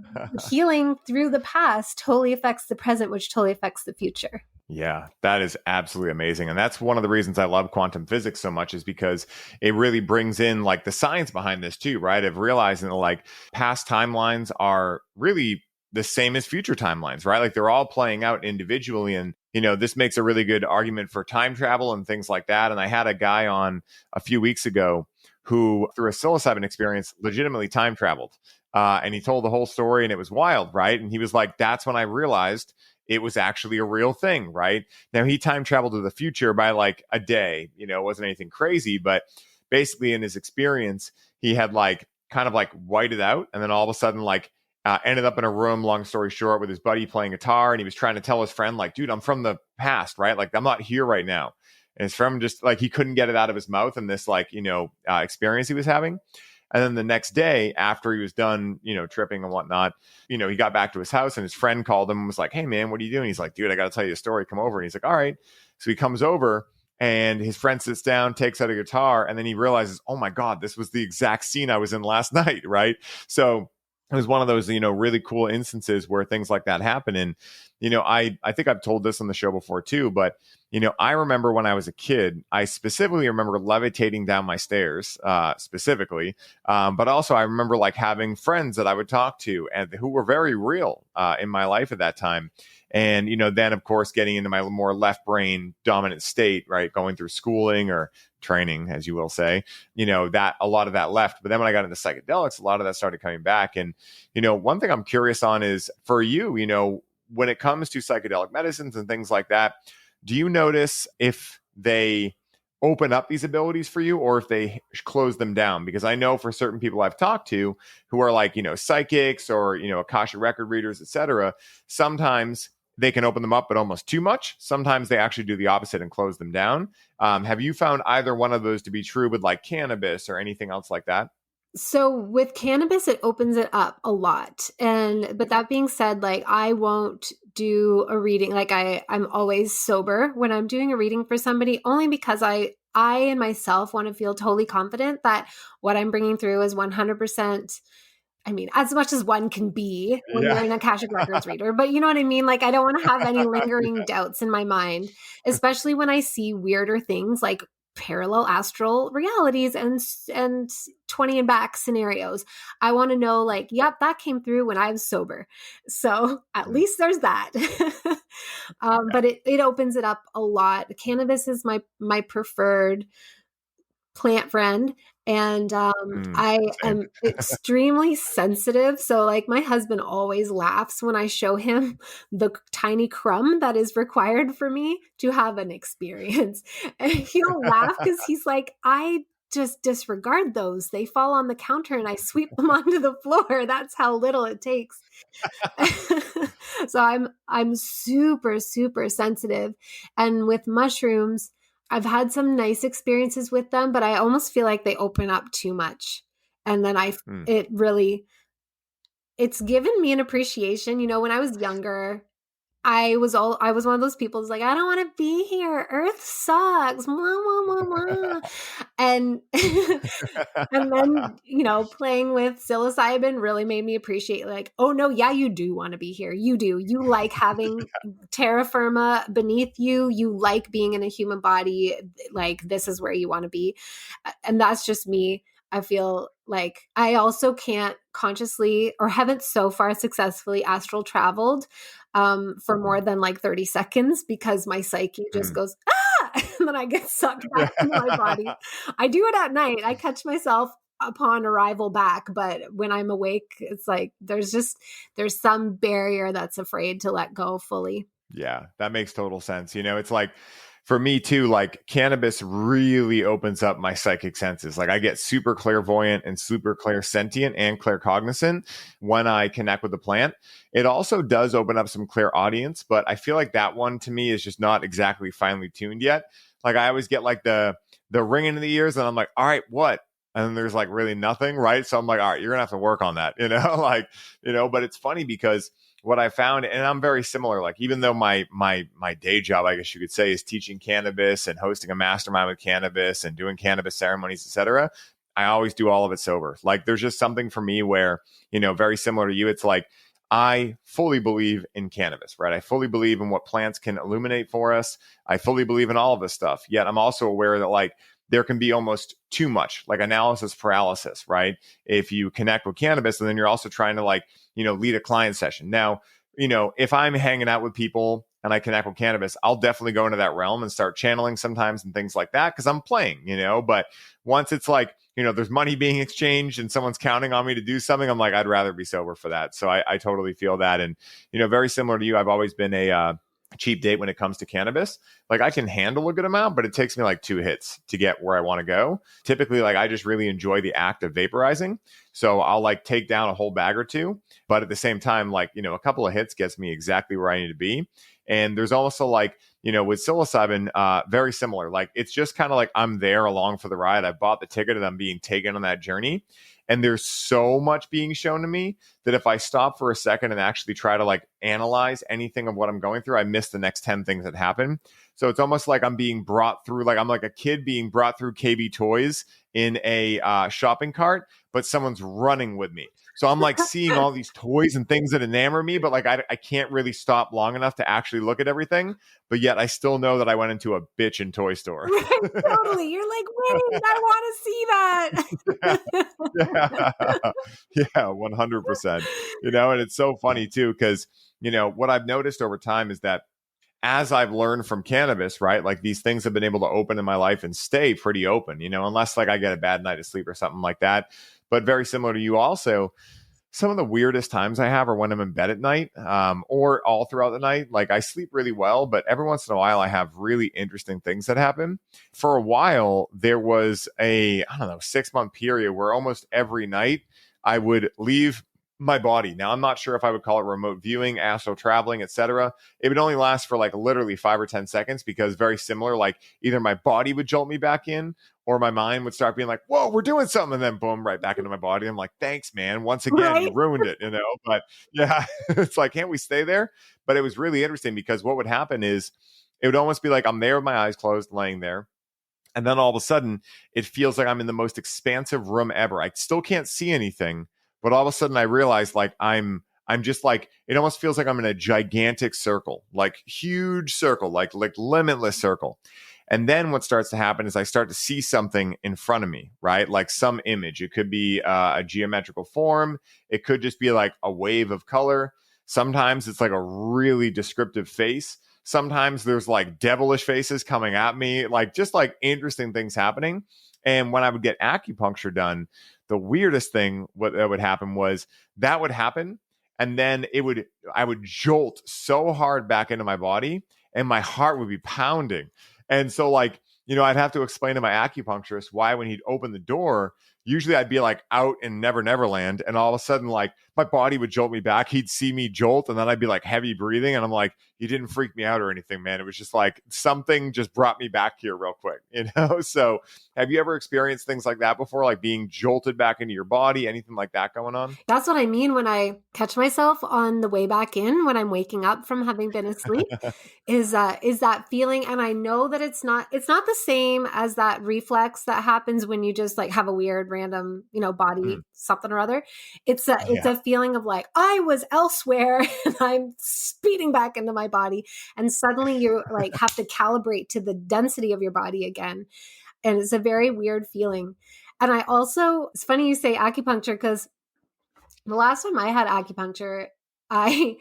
healing through the past totally affects the present, which totally affects the future. Yeah, that is absolutely amazing. And that's one of the reasons I love quantum physics so much is because it really brings in like the science behind this too, right? Of realizing that like past timelines are really the same as future timelines, right? Like they're all playing out individually. And, this makes a really good argument for time travel and things like that. And I had a guy on a few weeks ago who, through a psilocybin experience, legitimately time traveled. And he told the whole story and it was wild, right? And he was like, that's when I realized it was actually a real thing, right? Now, he time traveled to the future by like a day, it wasn't anything crazy, but basically in his experience, he had like kind of like whited out. And then all of a sudden, like, ended up in a room, long story short, with his buddy playing guitar. And he was trying to tell his friend, like, dude, I'm from the past, right? Like, I'm not here right now. And his friend just like, he couldn't get it out of his mouth in this like, experience he was having. And then the next day after he was done, tripping and whatnot, he got back to his house and his friend called him and was like, "Hey man, what are you doing?" He's like, "Dude, I got to tell you a story. Come over." And he's like, "All right." So he comes over and his friend sits down, takes out a guitar, and then he realizes, "Oh my God, this was the exact scene I was in last night." Right. So it was one of those, really cool instances where things like that happen. And, I think I've told this on the show before too, but, I remember when I was a kid, I specifically remember levitating down my stairs, specifically. But also I remember like having friends that I would talk to and who were very real in my life at that time. And, then of course, getting into my more left brain dominant state, right? Going through schooling or training, as you will say, that a lot of that left. But then when I got into psychedelics, a lot of that started coming back. And, one thing I'm curious on is for you, when it comes to psychedelic medicines and things like that, do you notice if they open up these abilities for you or if they close them down? Because I know for certain people I've talked to who are like, psychics or, Akashic record readers, etc., sometimes they can open them up, but almost too much. Sometimes they actually do the opposite and close them down. Have you found either one of those to be true with like cannabis or anything else like that? So with cannabis, it opens it up a lot. But that being said, like I won't do a reading. Like I'm always sober when I'm doing a reading for somebody, only because I and myself want to feel totally confident that what I'm bringing through is 100%. I mean, as much as one can be when you're an Akashic Records reader, but you know what I mean? Like, I don't want to have any lingering doubts in my mind, especially when I see weirder things like parallel astral realities and 20 and back scenarios. I want to know like, yep, that came through when I was sober. So at least there's that. But it opens it up a lot. Cannabis is my preferred plant friend. And I am extremely sensitive. So like my husband always laughs when I show him the tiny crumb that is required for me to have an experience. And he'll laugh because he's like, I just disregard those. They fall on the counter and I sweep them onto the floor. That's how little it takes. So I'm super, super sensitive. And with mushrooms, I've had some nice experiences with them, but I almost feel like they open up too much. And then it's given me an appreciation. When I was younger, I was one of those people who's like, I don't want to be here. Earth sucks. Mwah, mwah, mwah, mwah. And and then, playing with psilocybin really made me appreciate like, oh no, yeah, you do want to be here. You do. You like having terra firma beneath you. You like being in a human body. Like this is where you want to be. And that's just me. I feel like I also can't consciously or haven't so far successfully astral traveled for more than like 30 seconds because my psyche just goes, and then I get sucked back into my body. I do it at night. I catch myself upon arrival back, but when I'm awake, it's like there's some barrier that's afraid to let go fully. Yeah, that makes total sense. It's like for me too, like cannabis really opens up my psychic senses. Like I get super clairvoyant and super clairsentient and claircognizant when I connect with the plant. It also does open up some clairaudience, but I feel like that one to me is just not exactly finely tuned yet. Like I always get like the ringing in the ears and I'm like, all right, what? And then there's like really nothing, right? So I'm like, all right, you're gonna have to work on that, but it's funny because what I found, and I'm very similar, like even though my day job, I guess you could say, is teaching cannabis and hosting a mastermind with cannabis and doing cannabis ceremonies, etc., I always do all of it sober. Like there's just something for me where, very similar to you, it's like I fully believe in cannabis, right? I fully believe in what plants can illuminate for us. I fully believe in all of this stuff. Yet I'm also aware that like there can be almost too much, like analysis paralysis, right? If you connect with cannabis, and then you're also trying to like, lead a client session. Now, if I'm hanging out with people and I connect with cannabis, I'll definitely go into that realm and start channeling sometimes and things like that because I'm playing, but once it's like, there's money being exchanged and someone's counting on me to do something, I'm like, I'd rather be sober for that. So I totally feel that. And, very similar to you, I've always been a cheap date when it comes to cannabis. Like I can handle a good amount, but it takes me like 2 hits to get where I want to go. Typically, like I just really enjoy the act of vaporizing. So I'll like take down a whole bag or two, but at the same time, like, a couple of hits gets me exactly where I need to be. And there's also like, with psilocybin, very similar. Like it's just kind of like I'm there along for the ride. I bought the ticket and I'm being taken on that journey. And there's so much being shown to me that if I stop for a second and actually try to like analyze anything of what I'm going through, I miss the next 10 things that happen. So it's almost like I'm being brought through, like I'm like a kid being brought through KB Toys in a shopping cart, but someone's running with me. So I'm like seeing all these toys and things that enamor me, but like I can't really stop long enough to actually look at everything. But yet I still know that I went into a bitchin' toy store. Totally. You're like, wait, I want to see that. Yeah, 100%. And it's so funny too, because, what I've noticed over time is that as I've learned from cannabis, right, like these things have been able to open in my life and stay pretty open, unless like I get a bad night of sleep or something like that. But very similar to you also, some of the weirdest times I have are when I'm in bed at night, or all throughout the night. Like I sleep really well, but every once in a while I have really interesting things that happen. For a while, there was a, I don't know, 6-month period where almost every night I would leave my body. Now, I'm not sure if I would call it remote viewing, astral traveling, etc. It would only last for like literally 5 or 10 seconds because very similar, like either my body would jolt me back in or my mind would start being like, whoa, we're doing something. And then boom, right back into my body. I'm like, thanks, man. Once again, Right? you ruined it, But yeah, it's like, can't we stay there? But it was really interesting because what would happen is it would almost be like I'm there with my eyes closed, laying there. And then all of a sudden, it feels like I'm in the most expansive room ever. I still can't see anything, but all of a sudden I realize like I'm just like, it almost feels like I'm in a gigantic circle, like huge circle, like limitless circle. And then what starts to happen is I start to see something in front of me, right? Like some image. It could be a geometrical form. It could just be like a wave of color. Sometimes it's like a really descriptive face. Sometimes there's like devilish faces coming at me, like just like interesting things happening. And when I would get acupuncture done, the weirdest thing that would happen was that would happen. And then I would jolt so hard back into my body and my heart would be pounding. And so like, I'd have to explain to my acupuncturist why when he'd open the door, usually I'd be like out in Never Land. And all of a sudden, like my body would jolt me back. He'd see me jolt and then I'd be like heavy breathing. And I'm like, he didn't freak me out or anything, man. It was just like something just brought me back here real quick, So have you ever experienced things like that before? Like being jolted back into your body, anything like that going on? That's what I mean when I catch myself on the way back in, when I'm waking up from having been asleep, is that feeling. And I know that it's not the same as that reflex that happens when you just like have a weird random, body something or other. It's a feeling of like, I was elsewhere and I'm speeding back into my body. And suddenly you like have to calibrate to the density of your body again. And it's a very weird feeling. And it's funny you say acupuncture because the last time I had acupuncture, I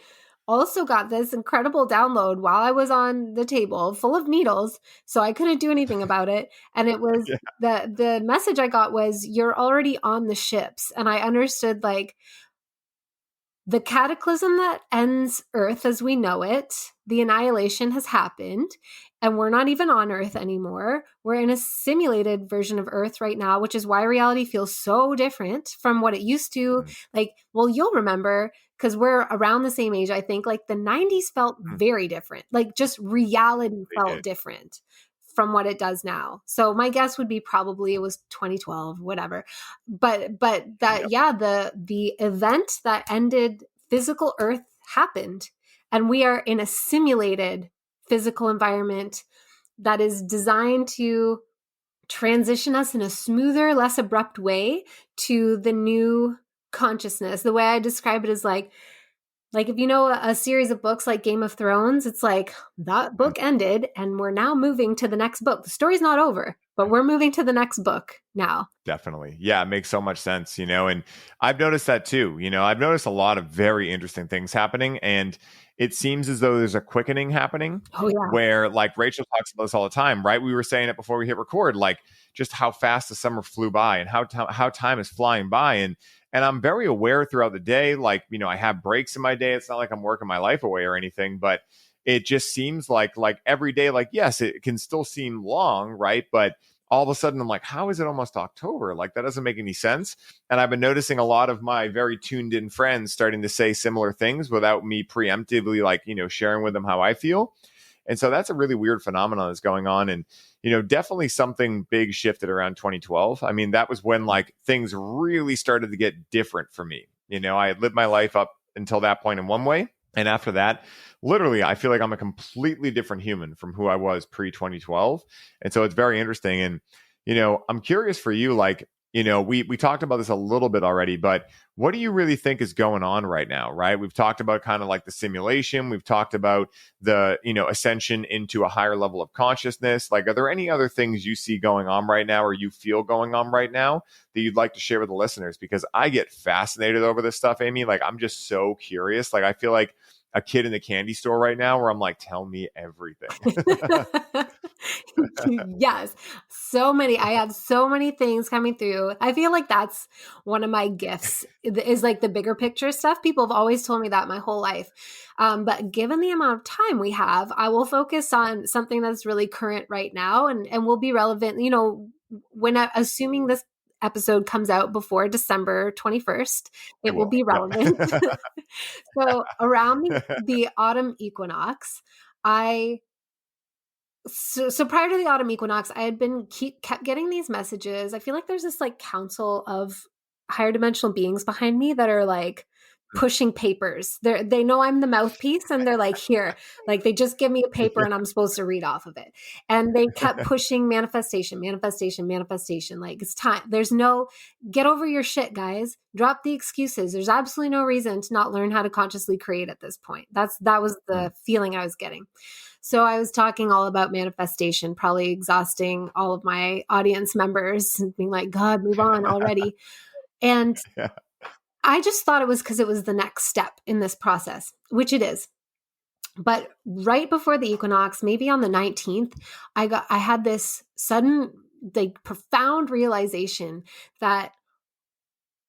also got this incredible download while I was on the table full of needles. So I couldn't do anything about it. And it was the message I got was, you're already on the ships. And I understood like the cataclysm that ends Earth as we know it, the annihilation has happened, and we're not even on Earth anymore. We're in a simulated version of Earth right now, which is why reality feels so different from what it used to. Like, well, you'll remember, because we're around the same age, I think, like the 90s felt very different. Like just reality felt different from what it does now. So my guess would be probably it was 2012, whatever. But that, the event that ended physical Earth happened, and we are in a simulated physical environment that is designed to transition us in a smoother, less abrupt way to the new consciousness. The way I describe it is like if you know a series of books like Game of Thrones, it's like that book ended and we're now moving to the next book. The story's not over, but we're moving to the next book now. Definitely. Yeah, it makes so much sense, and I've noticed that too. I've noticed a lot of very interesting things happening, and it seems as though there's a quickening happening where like Rachel talks about this all the time, right? We were saying it before we hit record, like just how fast the summer flew by and how time is flying by. And I'm very aware throughout the day, like, I have breaks in my day. It's not like I'm working my life away or anything, but it just seems like every day, like, yes, it can still seem long, right? But all of a sudden I'm like, how is it almost October? Like that doesn't make any sense. And I've been noticing a lot of my very tuned in friends starting to say similar things without me preemptively, like, sharing with them how I feel. And so that's a really weird phenomenon that's going on. And, definitely something big shifted around 2012. I mean, that was when like things really started to get different for me. I had lived my life up until that point in one way. And after that, literally, I feel like I'm a completely different human from who I was pre 2012. And so it's very interesting. And, I'm curious for you, like, we talked about this a little bit already, but what do you really think is going on right now, right? We've talked about kind of like the simulation. We've talked about the, ascension into a higher level of consciousness. Like, are there any other things you see going on right now or you feel going on right now that you'd like to share with the listeners? Because I get fascinated over this stuff, Amy. Like, I'm just so curious. Like, I feel like a kid in the candy store right now where I'm like, tell me everything. Yes. So many. I have so many things coming through. I feel like that's one of my gifts is like the bigger picture stuff. People have always told me that my whole life. But given the amount of time we have, I will focus on something that's really current right now and will be relevant, when assuming this episode comes out before December 21st, it will be relevant. Yep. So around the autumn equinox, So prior to the autumn equinox, I had kept getting these messages. I feel like there's this like council of higher dimensional beings behind me that are like pushing papers. They know I'm the mouthpiece and they're like, here, like they just give me a paper and I'm supposed to read off of it. And they kept pushing manifestation. Like it's time. Get over your shit, guys. Drop the excuses. There's absolutely no reason to not learn how to consciously create at this point. That was the feeling I was getting. So I was talking all about manifestation, probably exhausting all of my audience members and being like, God, move on already. And I just thought it was because it was the next step in this process, which it is. But right before the equinox, maybe on the 19th, I had this sudden, like profound realization that,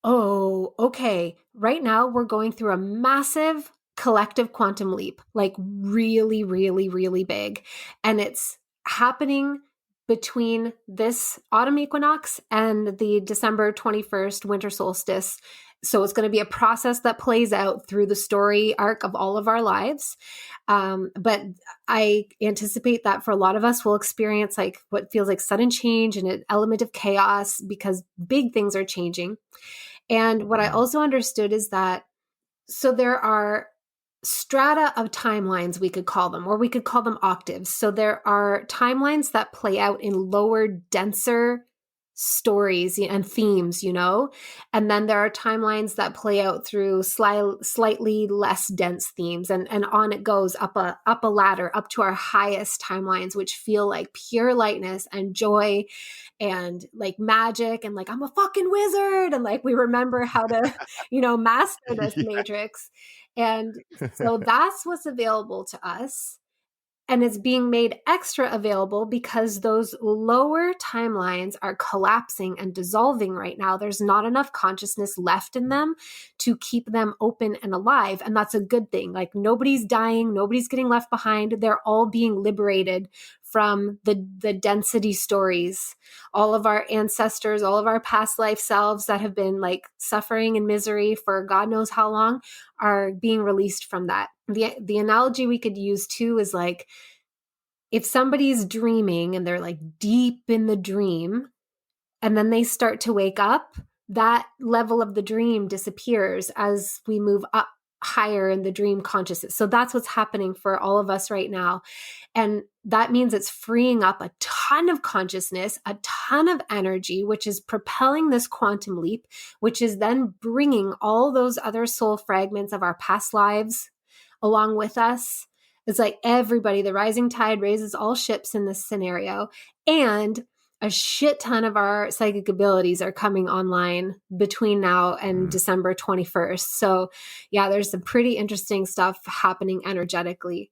oh, okay, right now we're going through a massive collective quantum leap, like really, really, really big. And it's happening between this autumn equinox and the December 21st winter solstice. So it's going to be a process that plays out through the story arc of all of our lives. But I anticipate that for a lot of us, we'll experience like what feels like sudden change and an element of chaos because big things are changing. And what I also understood is that, so there are strata of timelines, we could call them, or we could call them octaves. So there are timelines that play out in lower, denser stories and themes, and then there are timelines that play out through slightly less dense themes, and on it goes up a ladder up to our highest timelines, which feel like pure lightness and joy and like magic and like I'm a fucking wizard and like we remember how to master this matrix. And so that's what's available to us. And it's being made extra available because those lower timelines are collapsing and dissolving right now. There's not enough consciousness left in them to keep them open and alive. And that's a good thing. Like nobody's dying, nobody's getting left behind. They're all being liberated from the density stories. All of our ancestors, all of our past life selves that have been like suffering and misery for God knows how long are being released from that. The analogy we could use too is like, if somebody's dreaming and they're like deep in the dream and then they start to wake up, that level of the dream disappears as we move up higher in the dream consciousness. So that's what's happening for all of us right now. And that means it's freeing up a ton of consciousness, a ton of energy, which is propelling this quantum leap, which is then bringing all those other soul fragments of our past lives along with us. It's like everybody, the rising tide raises all ships in this scenario. And a shit ton of our psychic abilities are coming online between now and December 21st. So yeah, there's some pretty interesting stuff happening energetically.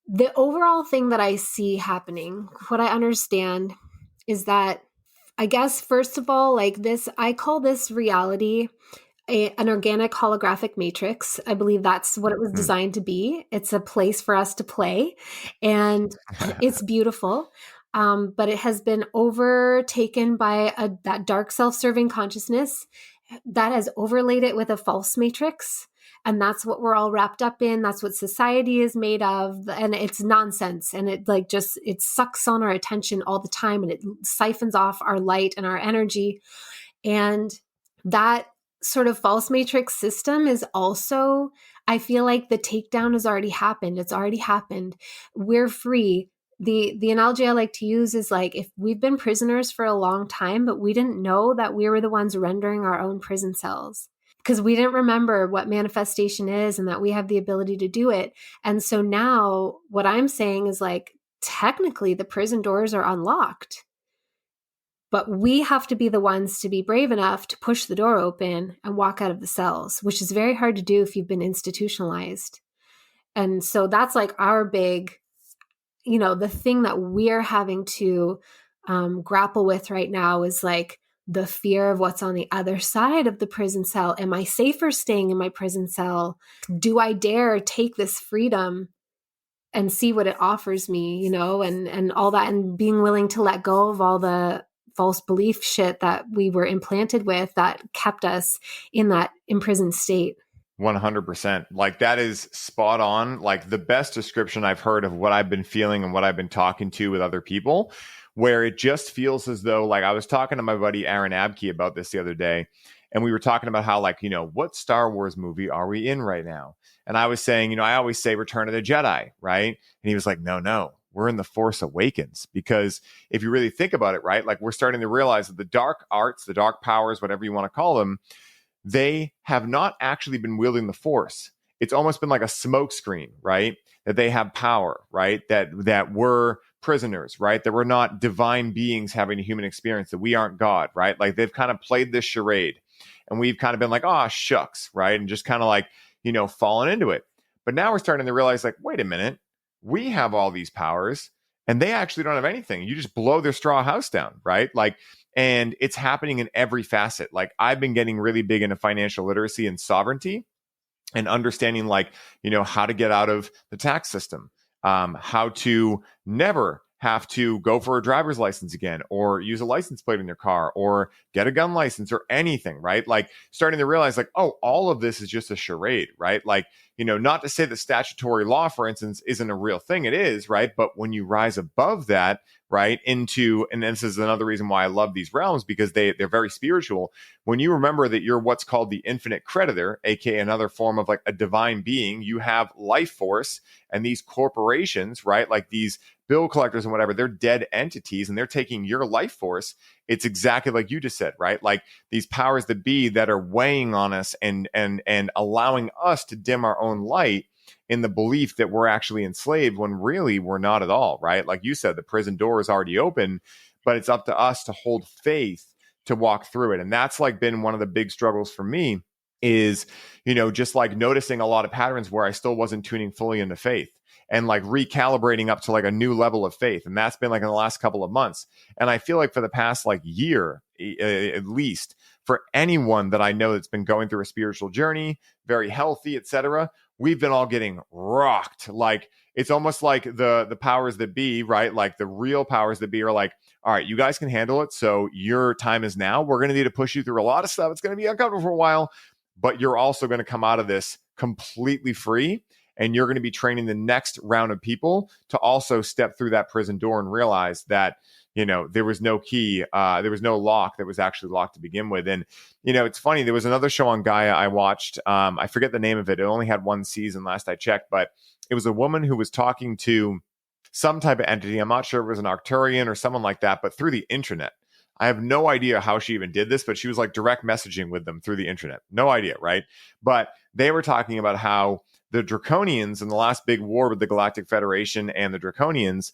The overall thing that I see happening, what I understand is that, I guess, first of all, like this, I call this reality an organic holographic matrix. I believe that's what it was designed to be. It's a place for us to play and it's beautiful. But it has been overtaken by that dark self-serving consciousness that has overlaid it with a false matrix. And that's what we're all wrapped up in. That's what society is made of. And it's nonsense. And it it sucks on our attention all the time, and it siphons off our light and our energy. And that sort of false matrix system is also, I feel like the takedown has already happened. It's already happened. We're free. The analogy I like to use is like, if we've been prisoners for a long time, but we didn't know that we were the ones rendering our own prison cells, because we didn't remember what manifestation is and that we have the ability to do it. And so now what I'm saying is like, technically the prison doors are unlocked, but we have to be the ones to be brave enough to push the door open and walk out of the cells, which is very hard to do if you've been institutionalized. And so that's like our big, the thing that we're having to grapple with right now is like the fear of what's on the other side of the prison cell. Am I safer staying in my prison cell? Do I dare take this freedom and see what it offers me, and all that, and being willing to let go of all the false belief shit that we were implanted with that kept us in that imprisoned state. 100%. Like, that is spot on. Like, the best description I've heard of what I've been feeling and what I've been talking to with other people, where it just feels as though, like, I was talking to my buddy Aaron Abke about this the other day, and we were talking about how, like, what Star Wars movie are we in right now? And I was saying, I always say Return of the Jedi, right? And he was like, no, we're in The Force Awakens. Because if you really think about it, right, like, we're starting to realize that the dark arts, the dark powers, whatever you want to call them, they have not actually been wielding the Force. It's almost been like a smokescreen, right? That they have power, right? That we're prisoners, right? That we're not divine beings having a human experience, that we aren't God, right? Like, they've kind of played this charade, and we've kind of been like, oh, shucks, right? And just kind of like, fallen into it. But now we're starting to realize, like, wait a minute, we have all these powers and they actually don't have anything. You just blow their straw house down, right? Like, and it's happening in every facet. Like, I've been getting really big into financial literacy and sovereignty, and understanding, like, how to get out of the tax system, how to never have to go for a driver's license again, or use a license plate in your car, or get a gun license, or anything, right? Like, starting to realize, like, oh, all of this is just a charade, right? Like, not to say that statutory law, for instance, isn't a real thing. It is, right? But when you rise above that, right, into, and this is another reason why I love these realms, because they're very spiritual. When you remember that you're what's called the infinite creditor, aka another form of like a divine being, you have life force, and these corporations, right, like these bill collectors and whatever, they're dead entities, and they're taking your life force. It's exactly like you just said, right? Like, these powers that be that are weighing on us and allowing us to dim our own light in the belief that we're actually enslaved, when really we're not at all, right? Like you said, the prison door is already open, but it's up to us to hold faith to walk through it. And that's like been one of the big struggles for me, is, just like noticing a lot of patterns where I still wasn't tuning fully into faith, and like recalibrating up to like a new level of faith. And that's been like in the last couple of months. And I feel like for the past like year, at least, for anyone that I know that's been going through a spiritual journey, very healthy, etc., we've been all getting rocked. Like, it's almost like the powers that be, right? Like, the real powers that be are like, all right, you guys can handle it, so your time is now. We're going to need to push you through a lot of stuff. It's going to be uncomfortable for a while, but you're also going to come out of this completely free. And you're going to be training the next round of people to also step through that prison door and realize that, there was no key, there was no lock that was actually locked to begin with. And, it's funny, there was another show on Gaia I watched. I forget the name of it. It only had one season last I checked, but it was a woman who was talking to some type of entity. I'm not sure if it was an Arcturian or someone like that, but through the internet. I have no idea how she even did this, but she was like direct messaging with them through the internet. No idea, right? But they were talking about how the Draconians, in the last big war with the Galactic Federation and the Draconians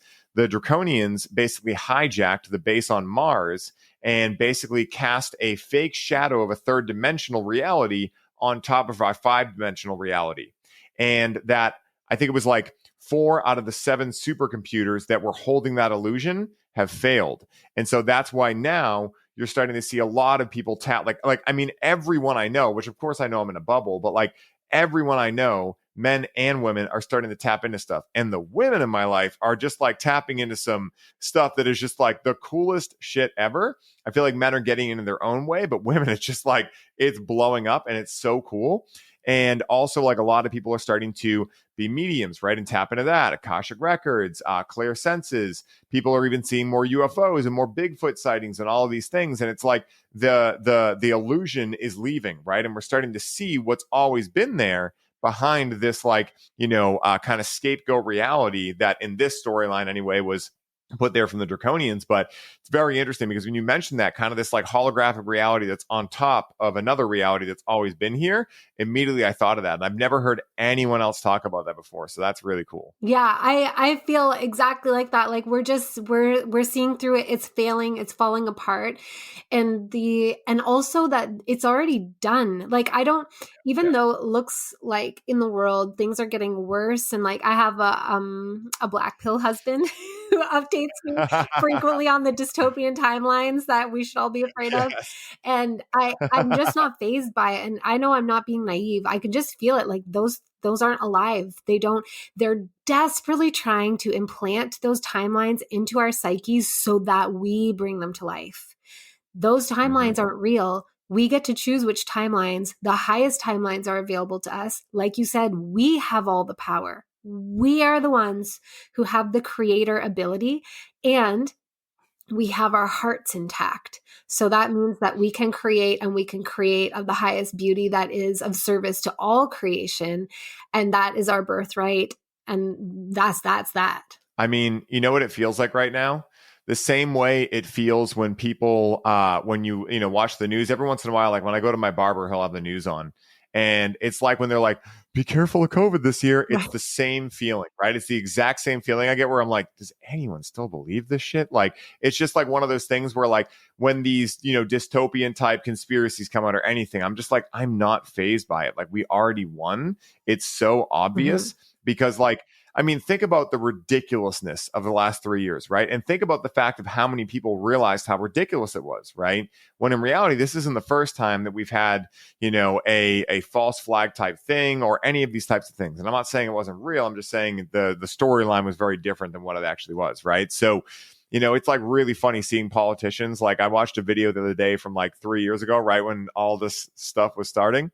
basically hijacked the base on Mars and basically cast a fake shadow of a third dimensional reality on top of our 5-dimensional reality. And that, I think it was like 4 out of the 7 supercomputers that were holding that illusion have failed. And so that's why now you're starting to see a lot of people I mean, everyone I know, which of course I know I'm in a bubble, but like everyone I know, men and women, are starting to tap into stuff. And the women in my life are just like tapping into some stuff that is just like the coolest shit ever. I feel like men are getting into their own way, but women, it's just like, it's blowing up and it's so cool. And also, like, a lot of people are starting to be mediums, right? And tap into that. Akashic records, clear senses. People are even seeing more UFOs and more Bigfoot sightings and all of these things. And it's like the illusion is leaving, right? And we're starting to see what's always been there behind this, like, kind of scapegoat reality that in this storyline anyway was put there from the Draconians. But it's very interesting because when you mention that kind of this like holographic reality that's on top of another reality that's always been here, immediately I thought of that. And I've never heard anyone else talk about that before. So that's really cool. Yeah, I feel exactly like that. Like we're seeing through it. It's failing, it's falling apart. And also that it's already done. Like I don't, even though it looks like in the world things are getting worse, and like I have a black pill husband who updates me frequently on the dystopian timelines that we should all be afraid of. And I'm just not fazed by it. And I know I'm not being naive. I can just feel it. Like those aren't alive. They're desperately trying to implant those timelines into our psyches so that we bring them to life. Those timelines aren't real. We get to choose which timelines. The highest timelines are available to us. Like you said, we have all the power. We are the ones who have the creator ability, and we have our hearts intact. So that means that we can create, and we can create of the highest beauty that is of service to all creation. And that is our birthright. And that's that. I mean, you know what it feels like right now? The same way it feels when people, when you watch the news every once in a while, like when I go to my barber, he'll have the news on. And it's like when they're like, be careful of COVID this year. It's Right. the same feeling, right? It's the exact same feeling I get where I'm like, does anyone still believe this shit? Like, it's just like one of those things where like when these, dystopian type conspiracies come out or anything, I'm just like, I'm not fazed by it. Like we already won. It's so obvious because like, I mean, think about the ridiculousness of the last 3 years, right? And think about the fact of how many people realized how ridiculous it was, right? When in reality, this isn't the first time that we've had, a false flag type thing or any of these types of things. And I'm not saying it wasn't real. I'm just saying the storyline was very different than what it actually was, right? So, it's like really funny seeing politicians. Like I watched a video the other day from like 3 years ago, right when all this stuff was starting.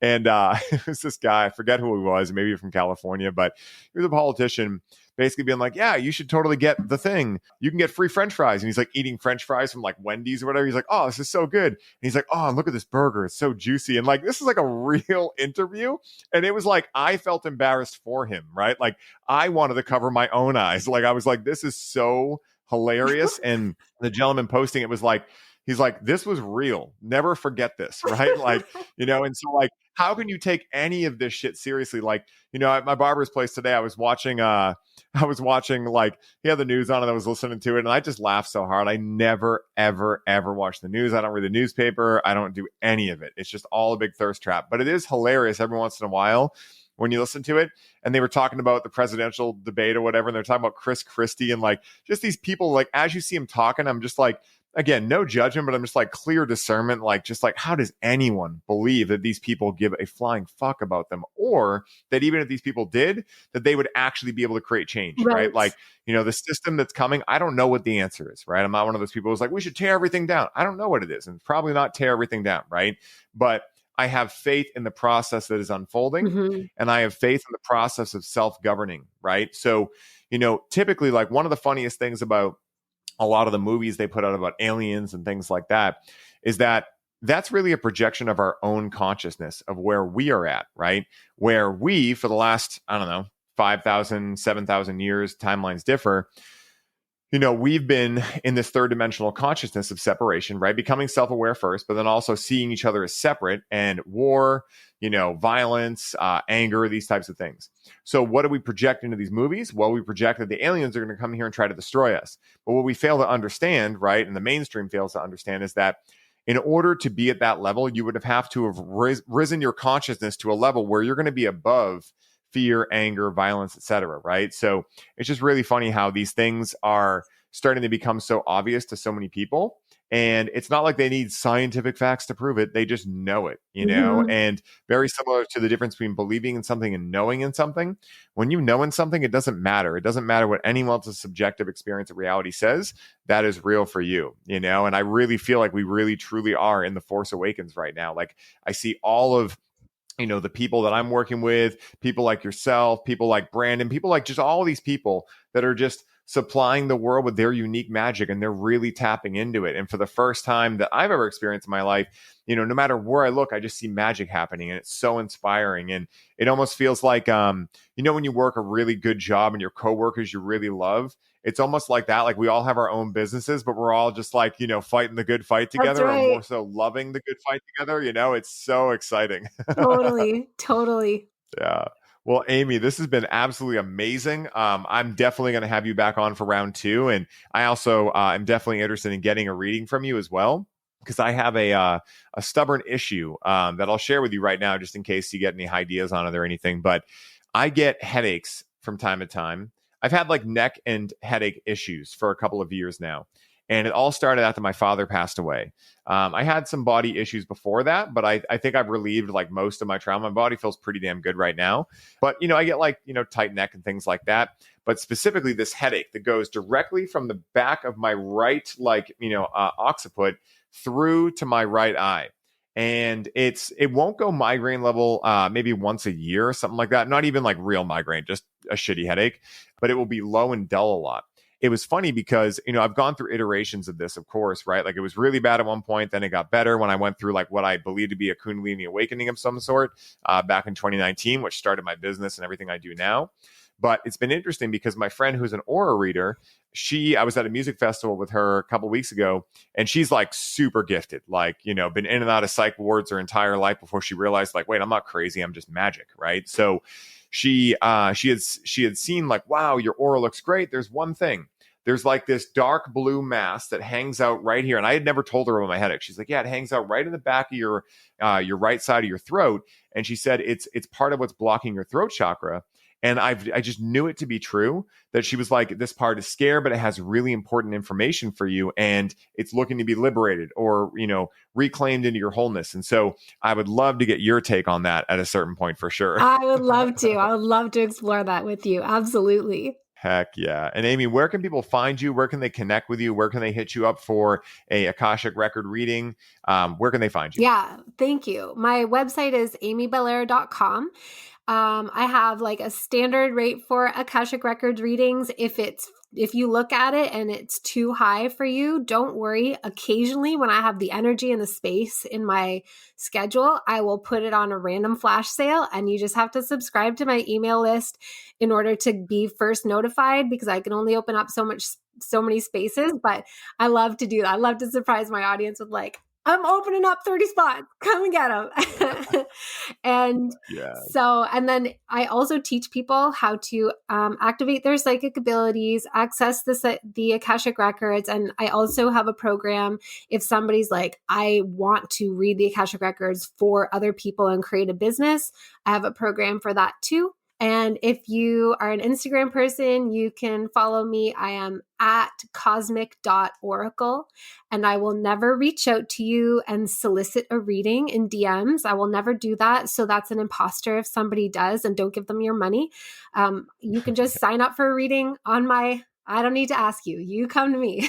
And it was this guy, I forget who he was, maybe from California, but he was a politician basically being like, yeah, you should totally get the thing. You can get free French fries. And he's like eating French fries from like Wendy's or whatever. He's like, oh, this is so good. And he's like, oh, look at this burger. It's so juicy. And like, this is like a real interview. And it was like, I felt embarrassed for him, right? Like I wanted to cover my own eyes. Like I was like, this is so hilarious. And the gentleman posting it was like, he's like, this was real. Never forget this, right? Like, and so like, how can you take any of this shit seriously? Like, at my barber's place today, I was watching like, he had the news on and I was listening to it and I just laughed so hard. I never, ever, ever watch the news. I don't read the newspaper. I don't do any of it. It's just all a big thirst trap, but it is hilarious every once in a while when you listen to it. And they were talking about the presidential debate or whatever. And they're talking about Chris Christie and like, just these people, like, as you see him talking, I'm just like, again, no judgment, but I'm just like clear discernment. Like, just like, how does anyone believe that these people give a flying fuck about them? Or that even if these people did, that they would actually be able to create change, right? Like, the system that's coming, I don't know what the answer is, right? I'm not one of those people who's like, we should tear everything down. I don't know what it is. And probably not tear everything down, right? But I have faith in the process that is unfolding, and I have faith in the process of self-governing, right? So, typically, like one of the funniest things about a lot of the movies they put out about aliens and things like that is that that's really a projection of our own consciousness of where we are at, right? Where we, for the last, I don't know, 5,000, 7,000 years, timelines differ, we've been in this third dimensional consciousness of separation, right? Becoming self-aware first, but then also seeing each other as separate, and war, violence, anger, these types of things. So what do we project into these movies? Well, we project that the aliens are going to come here and try to destroy us. But what we fail to understand, right, and the mainstream fails to understand, is that in order to be at that level, you would have to have risen your consciousness to a level where you're going to be above fear, anger, violence, etc. Right? So it's just really funny how these things are starting to become so obvious to so many people. And it's not like they need scientific facts to prove it. They just know it, and very similar to the difference between believing in something and knowing in something. When you know in something, it doesn't matter. It doesn't matter what anyone else's subjective experience of reality says. That is real for you, and I really feel like we really truly are in the Force Awakens right now. Like I see all of the people that I'm working with, people like yourself, people like Brandon, people like just all these people that are just supplying the world with their unique magic, and they're really tapping into it. And for the first time that I've ever experienced in my life, no matter where I look, I just see magic happening, and it's so inspiring. And it almost feels like, when you work a really good job and your coworkers you really love, it's almost like that. Like we all have our own businesses, but we're all just like, fighting the good fight That's together, or more right. so loving the good fight together. It's so exciting. Totally. Totally. Yeah. Well, Amy, this has been absolutely amazing. I'm definitely going to have you back on for round two. And I also am definitely interested in getting a reading from you as well, because I have a stubborn issue that I'll share with you right now, just in case you get any ideas on it or anything. But I get headaches from time to time. I've had like neck and headache issues for a couple of years now. And it all started after my father passed away. I had some body issues before that, but I think I've relieved like most of my trauma. My body feels pretty damn good right now. But, I get like, tight neck and things like that. But specifically this headache that goes directly from the back of my right, occiput through to my right eye. And it won't go migraine level maybe once a year or something like that. Not even like real migraine, just a shitty headache, but it will be low and dull a lot. It was funny because, I've gone through iterations of this, of course, right? Like it was really bad at one point, then it got better when I went through like what I believe to be a Kundalini awakening of some sort back in 2019, which started my business and everything I do now. But it's been interesting because my friend who's an aura reader, I was at a music festival with her a couple weeks ago, and she's like super gifted, like, been in and out of psych wards her entire life before she realized like, wait, I'm not crazy. I'm just magic. Right. So she had seen like, wow, your aura looks great. There's one thing. There's like this dark blue mass that hangs out right here. And I had never told her about my headache. She's like, yeah, it hangs out right in the back of your right side of your throat. And she said, it's part of what's blocking your throat chakra. And I just knew it to be true, that she was like, this part is scared, but it has really important information for you. And it's looking to be liberated or, reclaimed into your wholeness. And so I would love to get your take on that at a certain point for sure. I would love to. I would love to explore that with you. Absolutely. Heck yeah. And Amy, where can people find you? Where can they connect with you? Where can they hit you up for a Akashic record reading? Where can they find you? Yeah, thank you. My website is amybelair.com. I have like a standard rate for Akashic Records readings. If you look at it and it's too high for you, don't worry. Occasionally, when I have the energy and the space in my schedule, I will put it on a random flash sale, and you just have to subscribe to my email list in order to be first notified, because I can only open up so many spaces. But I love to do that. I love to surprise my audience with like, I'm opening up 30 spots. Come and get them. And and then I also teach people how to activate their psychic abilities, access the Akashic records. And I also have a program if somebody's like, I want to read the Akashic records for other people and create a business. I have a program for that too. And if you are an Instagram person, you can follow me. I am at cosmic.oracle, and I will never reach out to you and solicit a reading in DMs. I will never do that. So that's an imposter if somebody does, and don't give them your money. You can just sign up for a reading on I don't need to ask you. You come to me.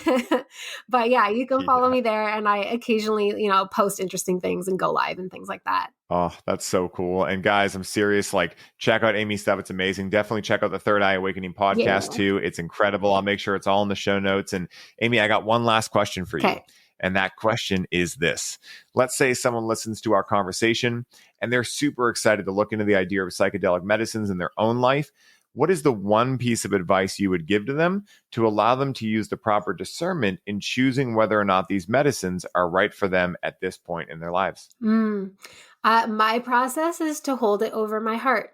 But yeah, you can follow me there. And I occasionally, post interesting things and go live and things like that. Oh, that's so cool. And guys, I'm serious. Like, check out Amy's stuff. It's amazing. Definitely check out the Third Eye Awakening podcast too. It's incredible. I'll make sure it's all in the show notes. And Amy, I got one last question for you. And that question is this. Let's say someone listens to our conversation and they're super excited to look into the idea of psychedelic medicines in their own life. What is the one piece of advice you would give to them to allow them to use the proper discernment in choosing whether or not these medicines are right for them at this point in their lives? My process is to hold it over my heart.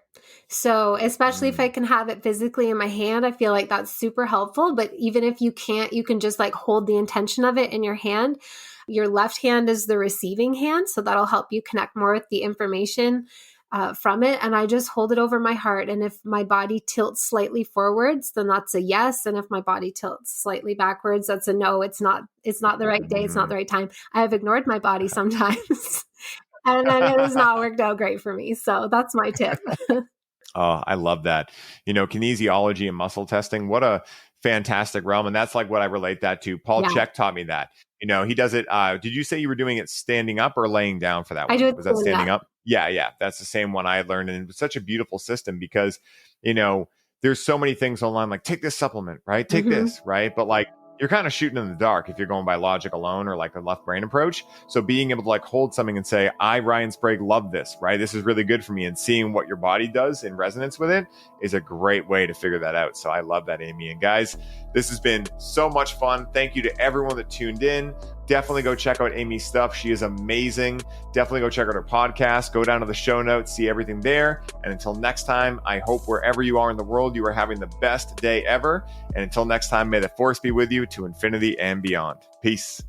So especially if I can have it physically in my hand, I feel like that's super helpful. But even if you can't, you can just like hold the intention of it in your hand. Your left hand is the receiving hand. So that'll help you connect more with the information from it. And I just hold it over my heart. And if my body tilts slightly forwards, then that's a yes. And if my body tilts slightly backwards, that's a no. It's not the right day. It's not the right time. I have ignored my body sometimes. And then it has not worked out great for me. So that's my tip. Oh, I love that. Kinesiology and muscle testing, what a fantastic realm. And that's like what I relate that to. Paul Chek taught me that. He does it. Did you say you were doing it standing up or laying down for that one? I do it Was that standing up? Yeah. That's the same one I learned. And it was such a beautiful system because, there's so many things online, like take this supplement, right? Take this, right? But like, you're kind of shooting in the dark if you're going by logic alone or like a left brain approach. So being able to like hold something and say, I, Ryan Sprague, love this, right? This is really good for me. And seeing what your body does in resonance with it is a great way to figure that out. So I love that, Amy. And guys, this has been so much fun. Thank you to everyone that tuned in. Definitely go check out Amy's stuff. She is amazing. Definitely go check out her podcast. Go down to the show notes, see everything there. And until next time, I hope wherever you are in the world, you are having the best day ever. And until next time, may the force be with you to infinity and beyond. Peace.